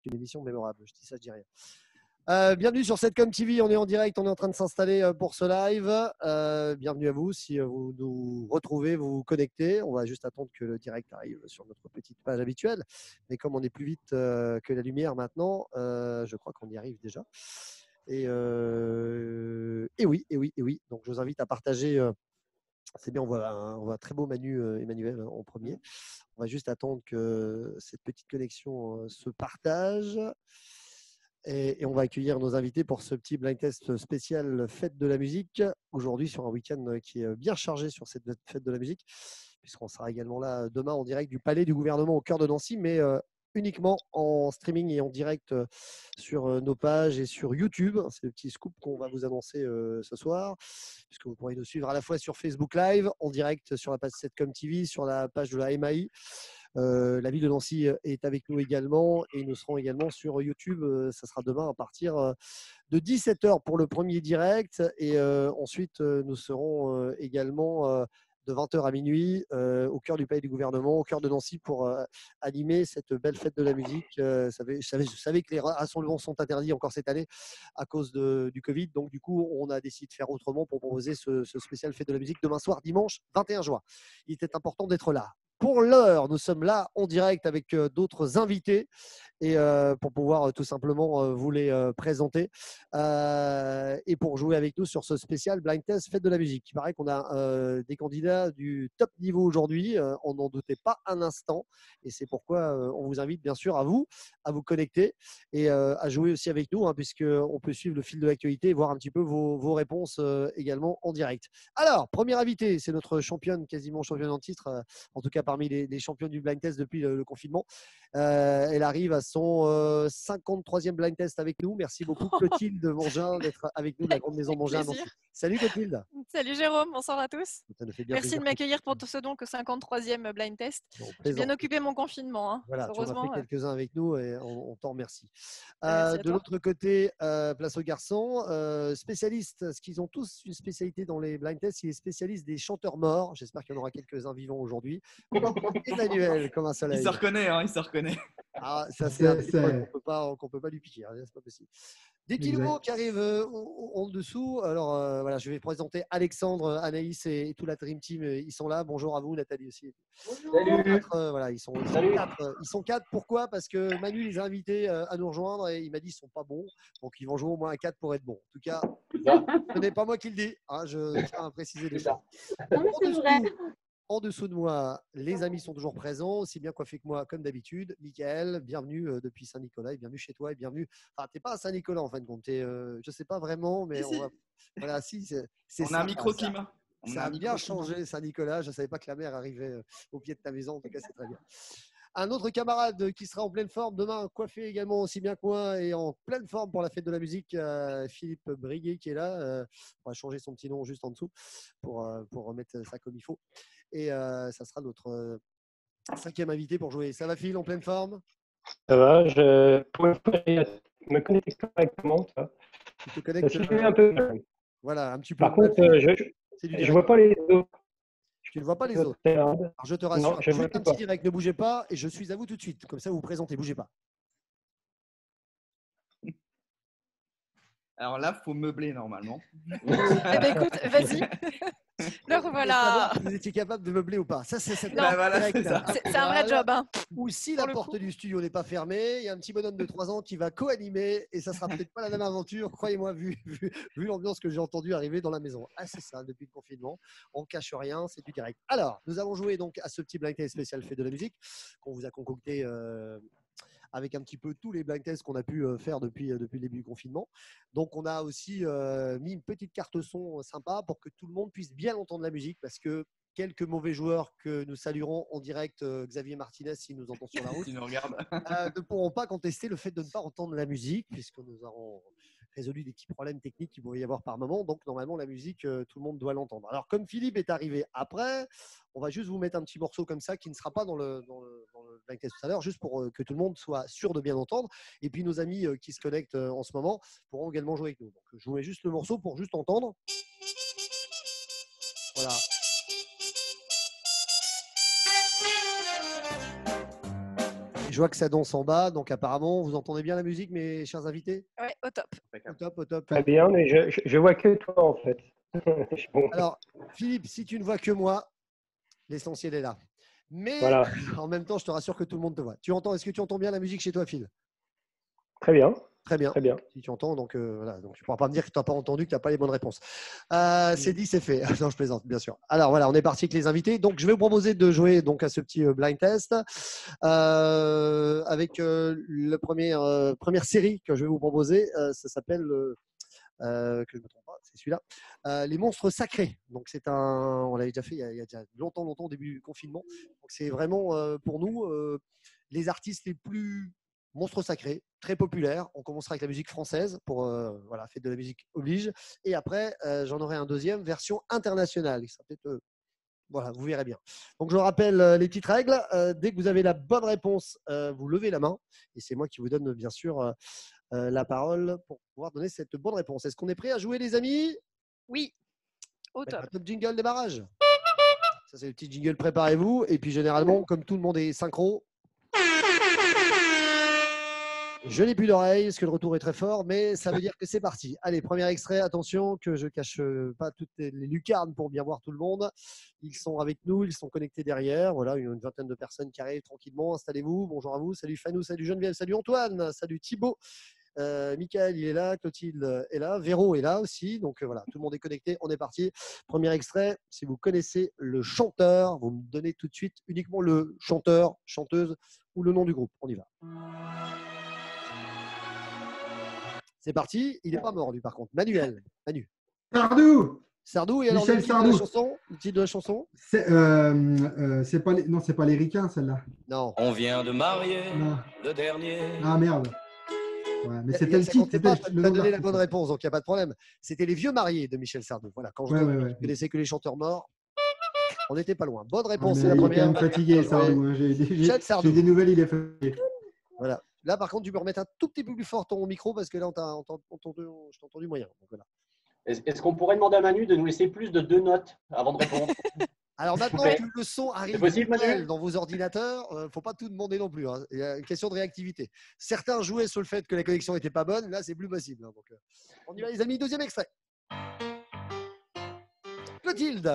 une émission mémorable. Je dis ça, je dis rien. Bienvenue sur Setcom TV, on est en direct, on est en train de s'installer pour ce live. Bienvenue à vous, si vous nous retrouvez, vous vous connectez. On va juste attendre que le direct arrive sur notre petite page habituelle. Mais comme on est plus vite que la lumière maintenant, je crois qu'on y arrive déjà. Et oui. Donc je vous invite à partager. C'est bien, on voit un très beau Manu Emmanuel en premier. On va juste attendre que cette petite connexion se partage. Et on va accueillir nos invités pour ce petit blind test spécial Fête de la musique. Aujourd'hui, sur un week-end qui est bien chargé sur cette Fête de la musique, puisqu'on sera également là demain en direct du Palais du Gouvernement au cœur de Nancy, mais uniquement en streaming et en direct sur nos pages et sur YouTube. C'est le petit scoop qu'on va vous annoncer ce soir, puisque vous pourrez nous suivre à la fois sur Facebook Live, en direct sur la page Setcom TV, sur la page de la MAI. La ville de Nancy est avec nous également et nous serons également sur YouTube. Ça sera demain à partir de 17h pour le premier direct et ensuite nous serons également de 20h à minuit au cœur du Palais du Gouvernement, au cœur de Nancy pour animer cette belle fête de la musique. Je savais que les rassemblements sont interdits encore cette année à cause du Covid. Donc du coup, on a décidé de faire autrement pour proposer ce spécial fête de la musique demain soir, dimanche 21 juin. Il était important d'être là. Pour l'heure, nous sommes là en direct avec d'autres invités et pour pouvoir tout simplement vous les présenter et pour jouer avec nous sur ce spécial Blind Test Fête de la musique. Il paraît qu'on a des candidats du top niveau aujourd'hui, on n'en doutait pas un instant et c'est pourquoi on vous invite bien sûr à vous connecter et à jouer aussi avec nous puisqu'on peut suivre le fil de l'actualité et voir un petit peu vos réponses également en direct. Alors, premier invité, c'est notre championne, quasiment championne en titre, en tout cas parmi les champions du blind test depuis le confinement. Elle arrive à son 53e blind test avec nous. Merci beaucoup Clotilde Mangin d'être avec nous de la grande maison Mangin à Nancy. Salut Clotilde. Salut Jérôme, bonsoir à tous. Ça nous fait bien Merci plaisir de m'accueillir pour ce donc 53e blind test. J'ai bien occupé mon confinement. Voilà, heureusement. tu en as fait quelques-uns avec nous et on t'en remercie. Merci de l'autre côté, place aux garçons. Spécialistes, ce qu'ils ont tous une spécialité dans les blind tests, il est spécialiste des chanteurs morts. J'espère qu'il y en aura quelques-uns vivants aujourd'hui. Emmanuel, comme un soleil. Il se reconnaît, il se reconnaît. Ah, ça c'est un défaut qu'on peut pas lui piquer, c'est pas possible. Des petits nouveaux qui arrivent en dessous. Alors voilà, je vais présenter Alexandre, Anaïs et tout la Dream Team. Ils sont là. Bonjour à vous, Nathalie aussi. Salut. Voilà, ils sont quatre. Ils sont quatre. Pourquoi? Parce que Manu les a invités à nous rejoindre et il m'a dit qu'ils sont pas bons. Donc ils vont jouer au moins à 4 pour être bons. En tout cas, ce n'est pas moi qui le dis. Je tiens à préciser les choses. En dessous de moi, les amis sont toujours présents, aussi bien coiffés que moi, comme d'habitude. Michael, bienvenue depuis Saint-Nicolas et bienvenue chez toi et bienvenue. Enfin, tu n'es pas à Saint-Nicolas en fin de compte. Je ne sais pas vraiment, mais si. Voilà, si. On a un microclimat. Ça a bien changé, Saint-Nicolas. Je ne savais pas que la mer arrivait au pied de ta maison. En tout cas, c'est très bien. Un autre camarade qui sera en pleine forme demain, coiffé également aussi bien que moi et en pleine forme pour la fête de la musique, Philippe Briguet qui est là. On va changer son petit nom juste en dessous pour remettre ça comme il faut. Et ça sera notre 5e invité pour jouer. Ça va Phil, en pleine forme? Ça va, pour une fois, je me connecte correctement. Tu te connectes un peu. Voilà, un petit peu. Par contre, je vois pas les autres. Tu ne vois pas les autres. Alors, je te rassure, juste un petit direct, ne bougez pas et je suis à vous tout de suite. Comme ça, vous vous présentez, bougez pas. Alors là, il faut meubler normalement. Écoute, vas-y. Le revoilà. Vous étiez capable de meubler ou pas? Ça, c'est c'est un vrai job. Ou si la porte du studio n'est pas fermée, il y a un petit bonhomme de 3 ans qui va co-animer et ça sera peut-être pas la même aventure, croyez-moi, vu l'ambiance que j'ai entendue arriver dans la maison. Ah, c'est ça, depuis le confinement, on cache rien, c'est du direct. Alors, nous allons jouer donc à ce petit blind test spécial fait de la musique qu'on vous a concocté avec un petit peu tous les blind tests qu'on a pu faire depuis le début du confinement. Donc, on a aussi mis une petite carte son sympa pour que tout le monde puisse bien entendre la musique parce que quelques mauvais joueurs que nous saluerons en direct, Xavier Martinez, s'il nous entend sur la route, ne pourront pas contester le fait de ne pas entendre la musique puisque nous avons résolu des petits problèmes techniques qu'il pouvait y avoir par moment. Donc, normalement, la musique, tout le monde doit l'entendre. Alors, comme Philippe est arrivé après, on va juste vous mettre un petit morceau comme ça qui ne sera pas dans le blind test tout à l'heure, juste pour que tout le monde soit sûr de bien entendre. Et puis, nos amis qui se connectent en ce moment pourront également jouer avec nous. Donc, je vous mets juste le morceau pour juste entendre. Voilà. Je vois que ça danse en bas, donc apparemment, vous entendez bien la musique, mes chers invités? Ouais, au top. Au top, au top. Très bien, mais je vois que toi en fait. Bon, Alors, Philippe, si tu ne vois que moi, l'essentiel est là. Mais voilà, en même temps, je te rassure que tout le monde te voit. Est-ce que tu entends bien la musique chez toi, Phil? très bien, Très bien. très bien. Si tu entends, donc voilà. Donc tu ne pourras pas me dire que tu n'as pas entendu, que tu n'as pas les bonnes réponses. C'est dit, c'est fait. Non, je plaisante, bien sûr. Alors voilà, on est parti avec les invités. Donc je vais vous proposer de jouer donc à ce petit blind test avec la première série que je vais vous proposer. Ça s'appelle, que je ne me trompe pas, c'est celui-là, Les Monstres Sacrés. Donc c'est on l'avait déjà fait il y a déjà longtemps, au début du confinement. Donc c'est vraiment pour nous les artistes les plus monstres sacrés, très populaires. On commencera avec la musique française pour voilà, fête de la musique oblige. Et après, j'en aurai un deuxième, version internationale. Il sera peut-être voilà, vous verrez bien. Donc, je rappelle les petites règles. Dès que vous avez la bonne réponse, vous levez la main. Et c'est moi qui vous donne, bien sûr, la parole pour pouvoir donner cette bonne réponse. Est-ce qu'on est prêt à jouer, les amis? Oui, au top. Top jingle démarrage. Ça, c'est le petit jingle, préparez-vous. Et puis, généralement, comme tout le monde est synchro, je n'ai plus d'oreilles parce que le retour est très fort, mais ça veut dire que c'est parti. Allez, premier extrait. Attention que je cache pas toutes les lucarnes pour bien voir tout le monde. Ils sont avec nous, ils sont connectés derrière. Voilà, une vingtaine de personnes qui arrivent tranquillement. Installez-vous. Bonjour à vous. Salut Fanou, salut Geneviève, salut Antoine, salut Thibaut. Michael, il est là. Clotilde est là. Véro est là aussi. Donc voilà, tout le monde est connecté. On est parti. Premier extrait. Si vous connaissez le chanteur, vous me donnez tout de suite uniquement le chanteur, chanteuse ou le nom du groupe. On y va. C'est parti. Il n'est pas mort, lui, par contre. Manu. Sardou. Et alors, Michel le titre Sardou. de la chanson, le titre de la chanson? C'est pas non, c'est pas les ricains, celle-là. Non. On vient de marier Non. le dernier. Ah merde. Ouais, mais c'était le titre. Tu as donné la bonne réponse, donc il n'y a pas de problème. C'était Les Vieux Mariés de Michel Sardou. Voilà, quand je ne connaissais que les chanteurs morts, on n'était pas loin. Bonne réponse, c'est la il est première. quand même fatigué, Sardou. Hein. J'ai des nouvelles, il est fatigué. Voilà. Là, par contre, tu peux remettre un tout petit peu plus fort ton micro parce que là, je t'ai entendu moyen. Donc, voilà. Est-ce qu'on pourrait demander à Manu de nous laisser plus de 2 notes avant de répondre? Alors maintenant que le son arrive possible, dans vos ordinateurs, il ne faut pas tout demander non plus. Hein. Il y a une question de réactivité. Certains jouaient sur le fait que la connexion n'était pas bonne. Là, c'est plus possible. Hein. Donc, on y va, les amis. Deuxième extrait. Clotilde.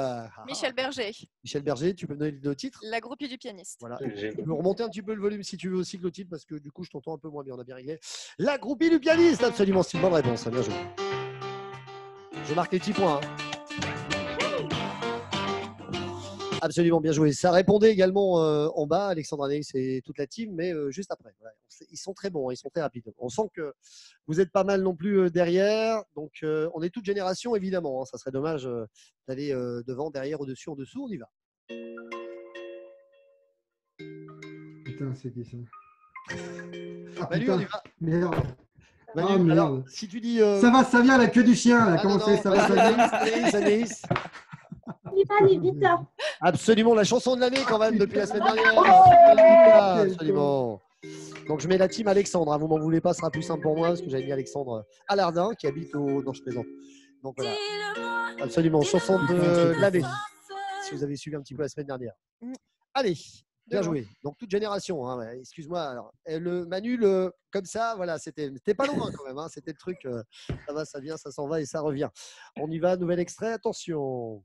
Michel Berger. Michel Berger, tu peux me donner le titre? La groupie du pianiste. Voilà. Tu peux remonter un petit peu le volume si tu veux aussi, Clotilde, parce que du coup, je t'entends un peu moins bien. On a bien réglé. La groupie du pianiste, absolument. C'est une bonne réponse. Bien joué. Je marque les petits points. Hein. Absolument, bien joué. Ça répondait également en bas, Alexandre Anaïs et toute la team, mais juste après. Voilà. Ils sont très bons, ils sont très rapides. On sent que vous êtes pas mal non plus derrière. Donc, on est toute génération, évidemment. Hein. Ça serait dommage d'aller devant, derrière, au-dessus, en dessous. On y va. Putain, c'est qui ça? Manu, on y va. Merde. Manu, merde. alors, si tu dis… Ça vient la queue du chien. Là. Comment c'est? Ça va, ça vient. Anaïs. Vita. Absolument, la chanson de l'année quand même depuis la semaine dernière. Absolument. Donc je mets la team Alexandre. Hein, vous m'en voulez pas, ce sera plus simple pour moi parce que j'avais mis Alexandre Alardin qui habite au… Non, je plaisante. Donc voilà. Absolument, chanson de l'année. Si vous avez suivi un petit peu la semaine dernière. Allez, bien joué. Donc toute génération. Hein, ouais, excuse-moi. Alors, le Manu, comme ça, voilà, c'était pas loin quand même. Hein, c'était le truc. Ça va, ça vient, ça s'en va et ça revient. On y va, nouvel extrait. Attention.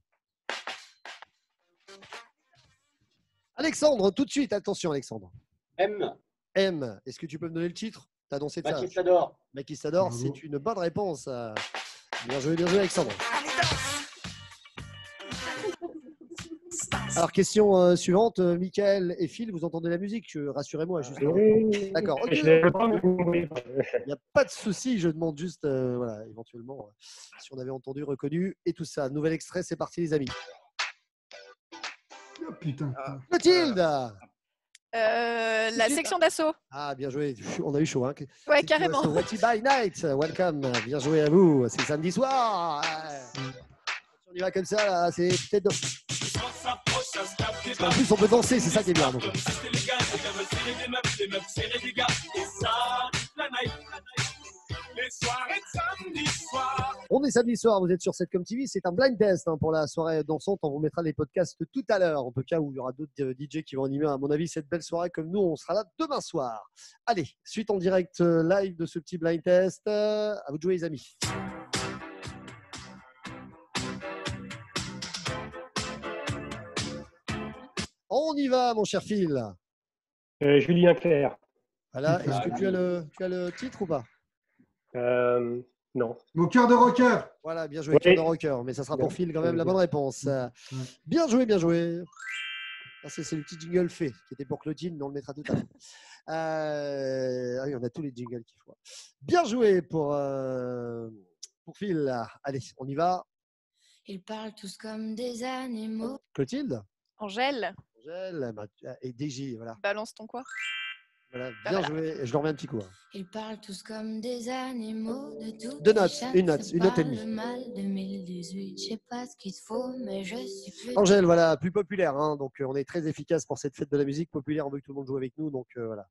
Alexandre, tout de suite, attention Alexandre. M. Est-ce que tu peux me donner le titre? Tu as annoncé de ça. Maquis Sador. Maquis Sador, c'est une bonne réponse. Bien joué Alexandre. Alors, question suivante. Michael et Phil, vous entendez la musique? Rassurez-moi. Juste. Oui. D'accord. Okay. Il n'y a pas de souci. Je demande juste, voilà, éventuellement, si on avait entendu, reconnu et tout ça. Nouvel extrait, c'est parti les amis. Oh, putain. Clotilde. La section d'assaut. Ah, bien joué. On a eu chaud. Hein. Ouais, carrément. What by Night. Welcome. Bien joué à vous. C'est samedi soir. On y va comme ça. Là. C'est peut-être. En plus, on peut danser. C'est ça qui est bien. Donc. On On est samedi soir, vous êtes sur Setcom TV. C'est un blind test pour la soirée dansante. On vous mettra les podcasts tout à l'heure. En tout cas, où il y aura d'autres DJ qui vont animer, à mon avis, cette belle soirée comme nous. On sera là demain soir. Allez, suite en direct live de ce petit blind test. À vous de jouer, les amis. On y va, mon cher Phil. Julien Clerc. Voilà. Est-ce que tu as le titre ou pas? Non. Mon cœur de rocker. Voilà, bien joué, cœur de rocker. Mais ça sera pour Phil quand même la bonne réponse. Bien joué, bien joué. Ah, c'est le petit jingle fait qui était pour Clotilde, mais on le mettra tout à l'heure. Ah oui, on a tous les jingles qu'il faut. Bien joué pour Phil. Allez, on y va. Ils parlent tous comme des animaux. Clotilde. Angèle. Angèle et DJ, voilà. Balance ton quoi. Voilà, bien joué. Et je leur remets un petit coup. Ils parlent tous comme des animaux de tout. Deux notes, une note et demie. Mal 2018, je sais pas ce qu'il faut, mais je suis plus. Angèle, voilà, plus populaire. Hein, donc, on est très efficace pour cette fête de la musique populaire. On veut que tout le monde joue avec nous. Donc, voilà.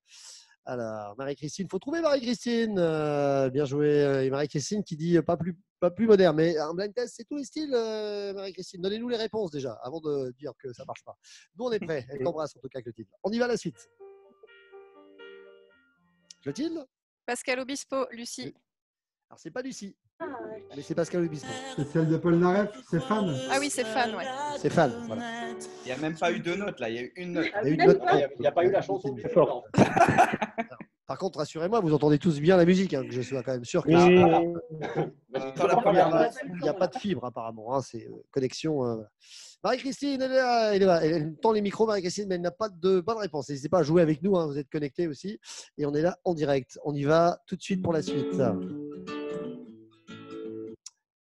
Alors, Marie-Christine, il faut trouver Marie-Christine. Bien joué. Et Marie-Christine qui dit pas plus moderne. Mais un blind test, c'est tous les styles, Marie-Christine. Donnez-nous les réponses déjà, avant de dire que ça ne marche pas. Nous, on est prêts. Elle t'embrasse en tout cas, Clotilde. On y va à la suite. Clotilde. Pascal Obispo, Lucie. Oui. Alors, c'est pas Lucie, mais c'est Pascal Obispo. C'est celle de Paul Naref, c'est fan. Ah oui, c'est fan, ouais. C'est fan, voilà. Il n'y a même pas eu deux notes là, il y a eu une note. Il n'y a pas eu la chanson. C'est fort. Par contre, rassurez-moi, vous entendez tous bien la musique, hein, que je sois quand même sûr que Dans la première il n'y a pas de fibre apparemment, hein, c'est connexion. Marie-Christine, elle est là. Elle tend les micros, Marie-Christine, mais elle n'a pas de réponse. N'hésitez pas à jouer avec nous, hein, vous êtes connectés aussi. Et on est là en direct. On y va tout de suite pour la suite.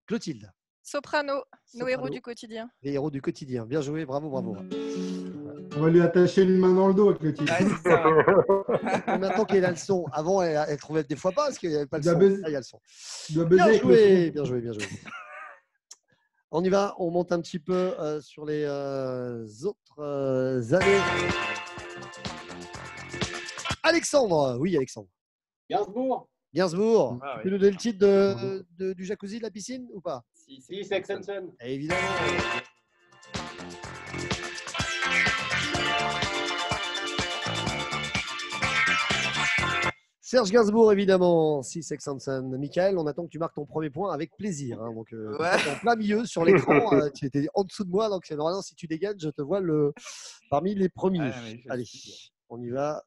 Clotilde. Soprano, nos héros du quotidien. Les héros du quotidien. Bien joué, bravo, bravo. On va lui attacher une main dans le dos, Clotilde. Maintenant qu'elle a le son, avant elle trouvait des fois pas parce qu'il n'y avait pas le son. Là, il y a le son. Bien joué, bien joué, bien joué. On y va, on monte un petit peu sur les autres années. Alexandre, oui Alexandre. Gainsbourg. Ah, oui. Tu nous donnes le titre du jacuzzi de la piscine ou pas? Si, Sex and Son. Évidemment. Serge Gainsbourg, évidemment, si Sex and Son. Michael, on attend que tu marques ton premier point avec plaisir. Hein. Donc, en plein milieu sur l'écran, tu étais en dessous de moi. Donc, normalement, si tu dégagnes, je te vois parmi les premiers. Allez, on y va.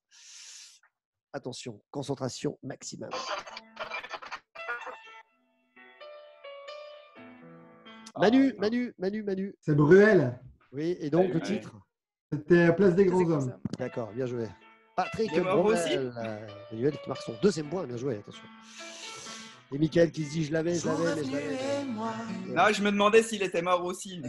Attention, concentration maximum. Manu. C'est Bruel. Oui, et donc le titre? C'était à Place des Grands Hommes. D'accord, bien joué. Patrick Bruel. Manuel qui marque son deuxième point, bien joué, attention. Et Mickaël qui se dit je l'avais, mais je l'avais. Non, je me demandais s'il était mort aussi.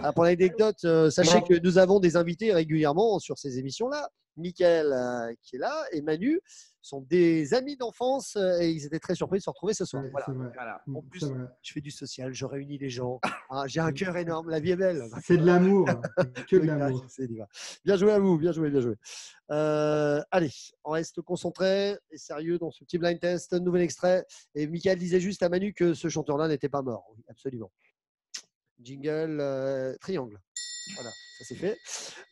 Ah, pour l'anecdote, sachez que nous avons des invités régulièrement sur ces émissions-là. Mickaël qui est là et Manu sont des amis d'enfance et ils étaient très surpris de se retrouver ce soir. Ouais, Voilà. En plus, je fais du social, je réunis les gens. Hein, j'ai un cœur énorme, la vie est belle. C'est de l'amour, que de l'amour. Bien joué à vous, bien joué, bien joué. Allez, on reste concentré et sérieux dans ce petit blind test. Nouvel extrait. Et Mickaël disait juste à Manu que ce chanteur-là n'était pas mort. Oui, absolument. Jingle, triangle. Voilà, ça c'est fait.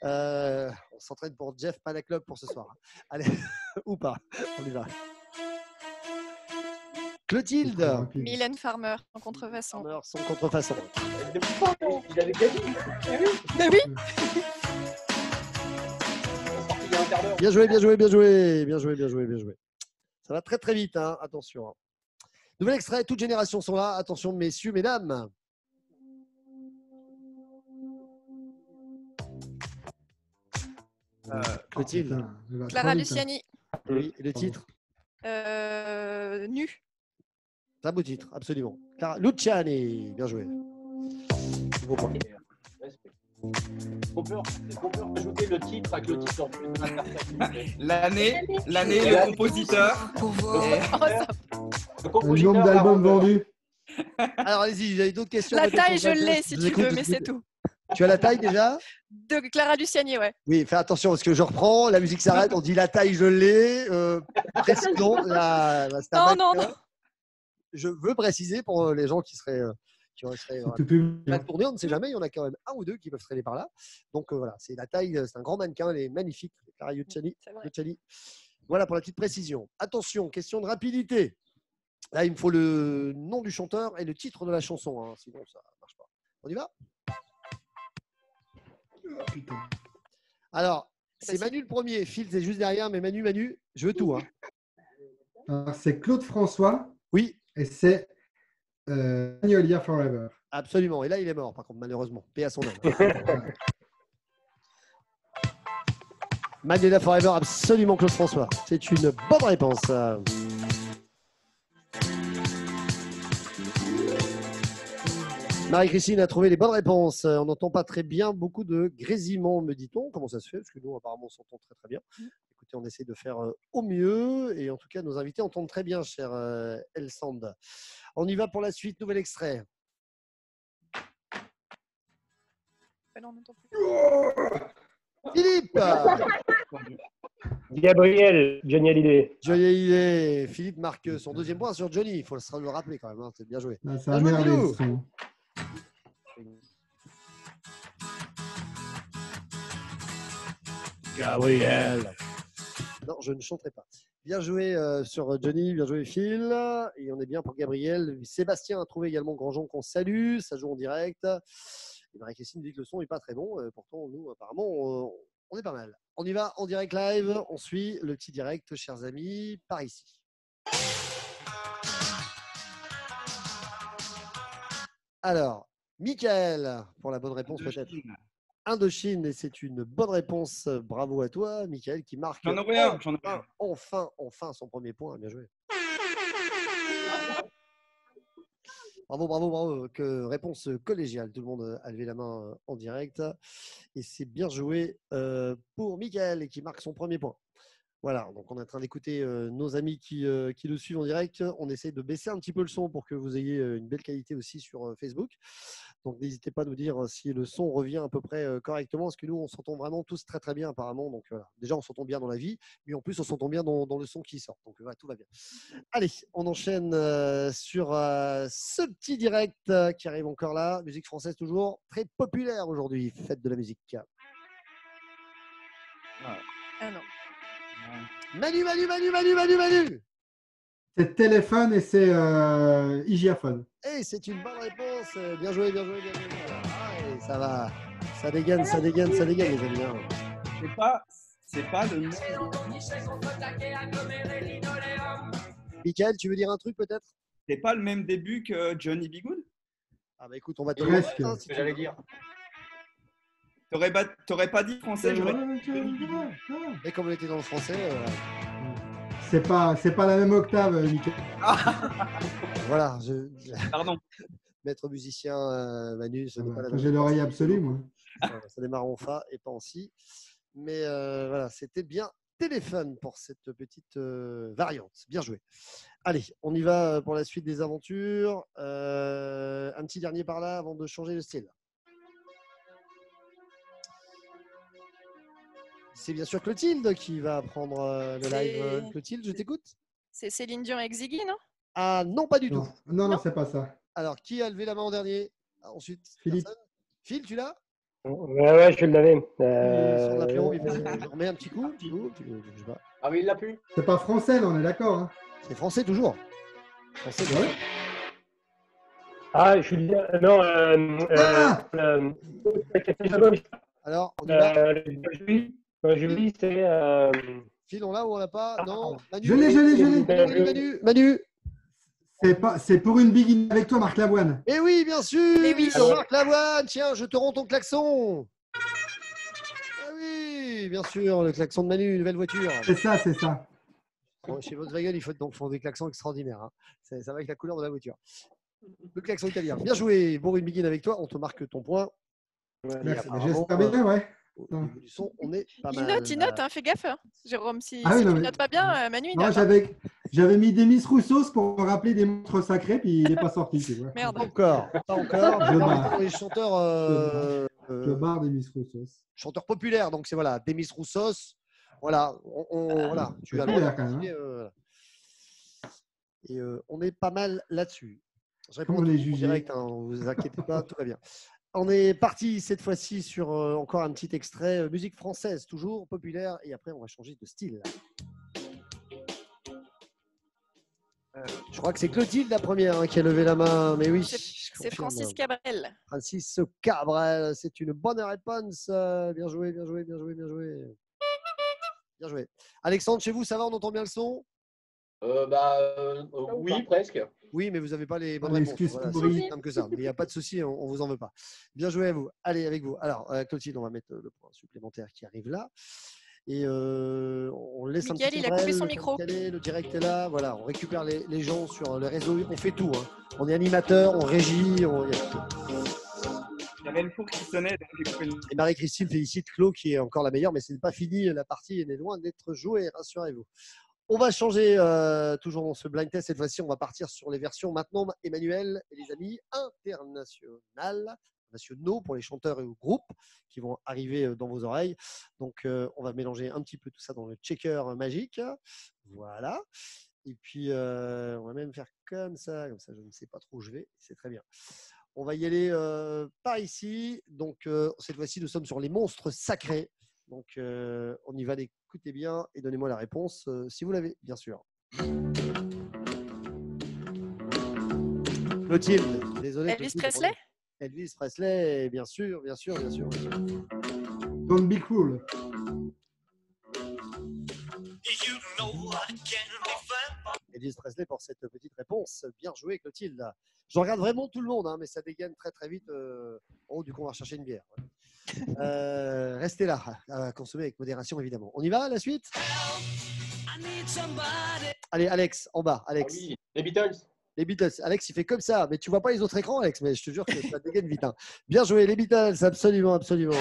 On s'entraîne pour Jeff Panaclock pour ce soir. Allez, ou pas, on y va. Clotilde. Mylène Farmer, en contrefaçon. Farmer, son contrefaçon. Il avait gagné. Mais oui. Bien joué, bien joué, bien joué, bien joué, bien joué, bien joué. Ça va très très vite, hein. Attention. Nouvel extrait, toutes générations sont là. Attention, messieurs, mesdames. Clotilde. Clara Luciani. Oui, et le titre? Nu. C'est un beau titre, absolument. Clara Luciani, bien joué. Beau point. Est-ce qu'on peut rajouter le titre avec le titre en plus de L'année, le compositeur. Le nombre d'albums vendus. Alors allez-y, vous avez d'autres questions? La taille, je l'ai si tu veux, mais c'est tout. Tu as la taille déjà? De Clara Luciani, ouais. Oui, fais attention parce que je reprends, la musique s'arrête, on dit la taille, je l'ai. Précision, non. je veux préciser pour les gens qui seraient mal tournés, on ne sait jamais, il y en a quand même un ou deux qui peuvent traîner par là. Donc voilà, c'est la taille, c'est un grand mannequin, elle est magnifique, Clara Luciani. Voilà pour la petite précision. Attention, question de rapidité. Là, il me faut le nom du chanteur et le titre de la chanson, hein, sinon ça ne marche pas. On y va? Putain. Alors, c'est Manu le premier. Phil, c'est juste derrière, mais Manu, je veux tout. Hein. Alors, c'est Claude François. Oui. Et c'est Magnolia Forever. Absolument. Et là, il est mort, par contre, malheureusement. Paix à son âme. Magnolia Forever, absolument Claude François. C'est une bonne réponse. Marie-Christine a trouvé les bonnes réponses. On n'entend pas très bien, beaucoup de grésillements, me dit-on. Comment ça se fait? Parce que nous, apparemment, on s'entend très très bien. Écoutez, on essaie de faire au mieux. Et en tout cas, nos invités entendent très bien, cher Elsand. On y va pour la suite. Nouvel extrait. Philippe. Gabriel, Johnny Hallyday. Johnny Hallyday. Philippe marque son deuxième point sur Johnny. Il faut le rappeler quand même. Hein. C'est bien joué. Là, ça a merdé, le son. Gabriel. Non, je ne chanterai pas. Bien joué sur Johnny, bien joué Phil. Et on est bien pour Gabriel. Sébastien a trouvé également Grandjean qu'on salue. Ça joue en direct. Et Marie-Christine dit que le son n'est pas très bon. Pourtant, nous, apparemment, on est pas mal. On y va en direct live. On suit le petit direct, chers amis, par ici. Alors, Michael, pour la bonne réponse peut-être. Indochine, et c'est une bonne réponse. Bravo à toi, Michael, qui marque enfin son premier point. Bien joué. Bravo. Réponse collégiale. Tout le monde a levé la main en direct. Et c'est bien joué pour Michael, qui marque son premier point. Voilà, donc on est en train d'écouter nos amis qui le suivent en direct. On essaie de baisser un petit peu le son pour que vous ayez une belle qualité aussi sur Facebook. Donc n'hésitez pas à nous dire si le son revient à peu près correctement, parce que nous, on s'entend vraiment tous très très bien apparemment. Donc voilà, déjà on s'entend bien dans la vie, mais en plus on s'entend bien dans le son qui sort. Donc voilà, tout va bien. Allez, on enchaîne sur ce petit direct qui arrive encore là. Musique française toujours, très populaire aujourd'hui, fête de la musique. Ah non. Manu. C'est téléphone et c'est hygiaphone. Et c'est une bonne réponse. Bien joué. Ah, ça va. Ça dégaine, les amis. C'est pas le même. Michael, tu veux dire un truc peut-être? C'est pas le même début que Johnny B. Good? Ah bah écoute, on va te Presque. le si J'allais dire. T'aurais pas dit français, j'aurais Et comme on était dans le français, c'est pas la même octave, Michael. voilà. Pardon. Maître musicien Manu, ce n'est pas la même. J'ai l'oreille absolue, moi. Ça démarre en fa et pas en si. Mais voilà, c'était bien téléphone pour cette petite variante. Bien joué. Allez, on y va pour la suite des aventures. Un petit dernier par là avant de changer de style. C'est bien sûr Clotilde qui va prendre le live. Clotilde, je t'écoute. C'est Céline Dion et Ziggy, non? Ah non, pas du tout. Non, c'est pas ça. Alors, qui a levé la main en dernier? Ensuite, Philippe. personne. Phil, tu l'as? Ouais, je l'avais. Sur l'apéro, je remets un petit coup. Je sais pas. Ah oui, il l'a pu. C'est pas français, là, on est d'accord. Hein. C'est français toujours. Français, ouais. Ah, Julien. Non. Alors, on y va. Julie, c'est. Phil, on l'a ou on l'a pas? Non. Manu, Je l'ai. Manu. C'est pour une big avec toi, Marc Lavoine. Eh oui, bien sûr. Eh oui. Marc Lavoine, tiens, je te rends ton klaxon. Ah oui, bien sûr, le klaxon de Manu, une nouvelle voiture. C'est ça. Bon, chez Volkswagen, il faut des klaxons extraordinaires. Hein. Ça va avec la couleur de la voiture. Le klaxon italien. Bien joué, Bourg une begin avec toi. On te marque ton point. Merci. J'espère bien, ouais. Au niveau du son, on est pas Il mal. note, hein, fais gaffe. Hein. Jérôme, si Ah oui, tu non, mais- notes pas bien, Manu, il Non, note. j'avais mis des Miss Roussos pour me rappeler des montres sacrées, puis il n'est pas sorti. Tu vois. Merde. Pas encore. Je barre. Pour les chanteurs, Je barre des Miss Roussos. chanteurs populaires. Donc, c'est voilà, Demis Roussos. Voilà, voilà. Tu as le droit Populaire, quand même, de continuer, voilà. Et on est pas mal là-dessus. Je réponds Comment les en juger? direct, hein, ne vous inquiétez pas, tout va bien. On est parti cette fois-ci sur encore un petit extrait, musique française, toujours populaire, et après on va changer de style. Je crois que c'est Clotilde la première hein, qui a levé la main, mais oui. C'est Francis Cabrel. Francis Cabrel, c'est une bonne réponse. Bien joué, bien joué, bien joué, bien joué. Bien joué. Alexandre, chez vous, ça va, on entend bien le son? Oui, presque. Oui, mais vous n'avez pas les bonnes Ah, réponses. excuse Voilà, pour c'est lui. aussi simple que ça. Mais il n'y a pas de souci, on ne vous en veut pas. Bien joué à vous. Allez, avec vous. Alors, Clotilde, on va mettre le point supplémentaire qui arrive là. Et on laisse Mickaël, un petit il a coupé son le micro. le direct est là. Voilà, on récupère les gens sur le réseau. On fait tout. Hein. On est animateur, on régit. Il y a tout. Il y avait le four qui sonnait. Donc j'ai coupé le- Et Marie-Christine félicite Claude qui est encore la meilleure, mais ce n'est pas fini. La partie est loin d'être jouée, rassurez-vous. On va changer toujours dans ce blind test. Cette fois-ci, on va partir sur les versions maintenant, Emmanuel et les amis, nationaux pour les chanteurs et les groupes qui vont arriver dans vos oreilles. Donc, on va mélanger un petit peu tout ça dans le checker magique. Voilà. Et puis, on va même faire comme ça, je ne sais pas trop où je vais. C'est très bien. On va y aller par ici. Donc, cette fois-ci, nous sommes sur les monstres sacrés. Donc, on y va, écoutez bien et donnez-moi la réponse si vous l'avez, bien sûr. Clotilde, désolé. Elvis Clotilde, Presley? Elvis Presley, bien sûr, bien sûr, bien sûr. Bien sûr. Don't be cruel. Elvis Presley pour cette petite réponse. Bien joué, Clotilde. Je regarde vraiment tout le monde, hein, mais ça dégaine très très vite. Oh, du coup, on va chercher une bière. Restez là, à consommer avec modération, évidemment. On y va, la suite? Allez, Alex, en bas. Alex. Ah oui, les Beatles. Les Beatles. Alex, il fait comme ça. Mais tu vois pas les autres écrans, Alex, mais je te jure que ça dégaine vite. Hein. Bien joué, les Beatles, absolument, absolument.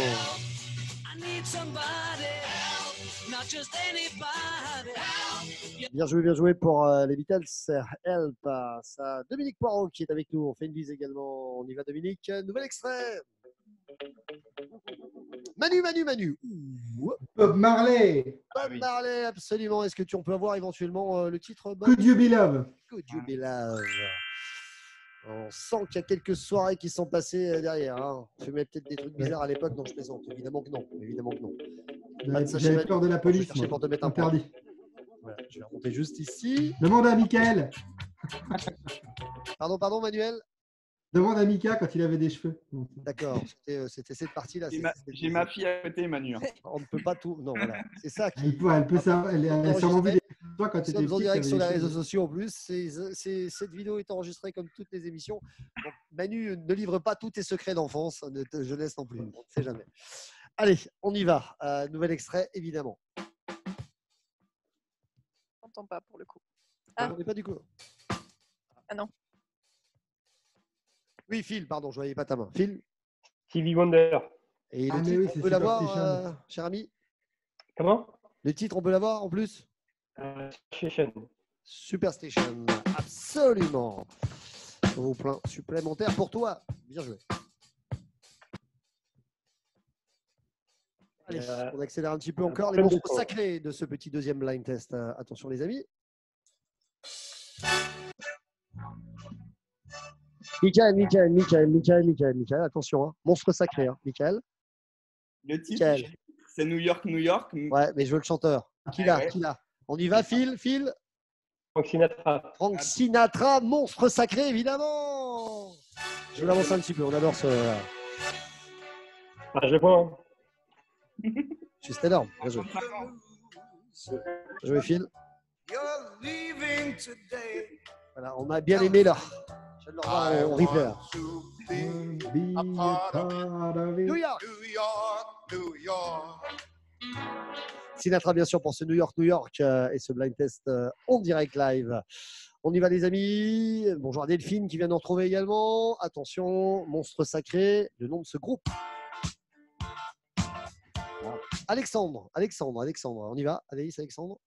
Bien joué pour les Beatles. Help. Ça, Dominique Poirot qui est avec nous. On fait une bise également. On y va, Dominique. Nouvel extrait. Manu. Ouh. Bob Marley. Bob Marley, absolument. Est-ce que on peut avoir éventuellement le titre Bob? Could you be love? Could you be love? On sent qu'il y a quelques soirées qui sont passées derrière. Hein. On fumait peut-être des trucs bizarres à l'époque, donc je plaisante. Évidemment que non. Évidemment que non. J'avais peur de la police. Je vais pour te mettre un point. Interdit. Voilà, je vais remonter juste ici. Demande à Michael. Pardon, Manuel. Demande à Mika quand il avait des cheveux. D'accord, c'était cette partie-là. J'ai ma fille à côté, Manu. On ne peut pas tout. Non, voilà. C'est ça qui. Elle peut savoir. Elle a sûrement vu des toi quand tu étais Nous sommes en petit. direct sur les réseaux sociaux en plus. Cette vidéo est enregistrée comme toutes les émissions. Donc, Manu ne livre pas tous tes secrets d'enfance, de jeunesse non plus. On ne sait jamais. Allez, on y va. Nouvel extrait, évidemment. Je n'entends pas pour le coup. Ah. On n'est pas du coup. Ah non. Oui, Phil, pardon, je ne voyais pas ta main. Phil. Stevie Wonder. Et le Ah, mais titre, oui, on c'est peut l'avoir, Superstition. cher ami? Comment? Le titre, on peut l'avoir en plus? Superstition, absolument. Vos points supplémentaires pour toi. Bien joué. Allez, on accélère un petit peu encore. Les monstres sacrés de ce petit deuxième blind test. Attention les amis. Michael. Attention, hein. Monstre sacré, hein. Michael. Le titre, c'est New York. Ouais, mais je veux le chanteur. Qui l'a? On y va, Phil. Frank Sinatra. Frank Sinatra, monstre sacré, évidemment. Je vais l'avancer un petit peu. On adore ce. Ah, je vois. Juste énorme. Bien joué. Bien joué, Phil. Voilà, on a bien aimé là. Je vais le revoir en replay là. New York. Sinatra, bien sûr, pour ce New York et ce blind test en direct live. On y va, les amis. Bonjour à Delphine qui vient nous retrouver également. Attention, monstre sacré, le nom de ce groupe. Alexandre. On y va. Allez, Alexandre.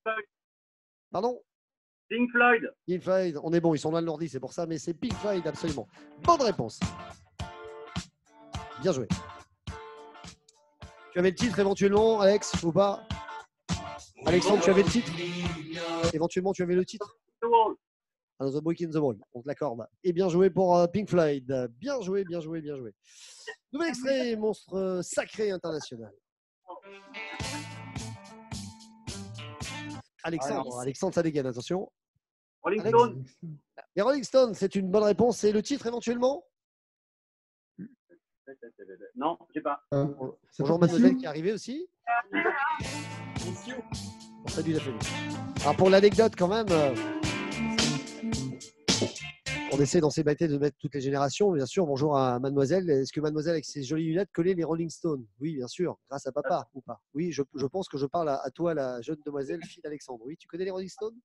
Pardon? Pink Floyd. Pink Floyd. On est bon, ils sont loin de l'ordi, c'est pour ça, mais c'est Pink Floyd, absolument. Bonne réponse. Bien joué. Tu avais le titre éventuellement, Alex, ou pas? Alexandre, tu avais le titre? Éventuellement, tu avais le titre? Another Brick in the Wall. On te l'accorde. Et bien joué pour Pink Floyd. Bien joué, bien joué, bien joué. Nouvel extrait, monstre sacré international. Alexandre, Alexandre, ça dégaine, attention. Rolling Alex. Stone. Les Rolling Stones, c'est une bonne réponse. Et le titre éventuellement? Non, je sais pas. Bonjour mademoiselle qui est arrivée aussi. Salut la famille. Alors pour l'anecdote quand même, on essaie dans ces batailles de mettre toutes les générations. Bien sûr, bonjour à mademoiselle. Est-ce que mademoiselle avec ses jolies lunettes connaît les Rolling Stones? Oui, bien sûr, grâce à papa ou pas? Oui, je pense que je parle à toi, la jeune demoiselle, fille d'Alexandre. Oui, tu connais les Rolling Stones?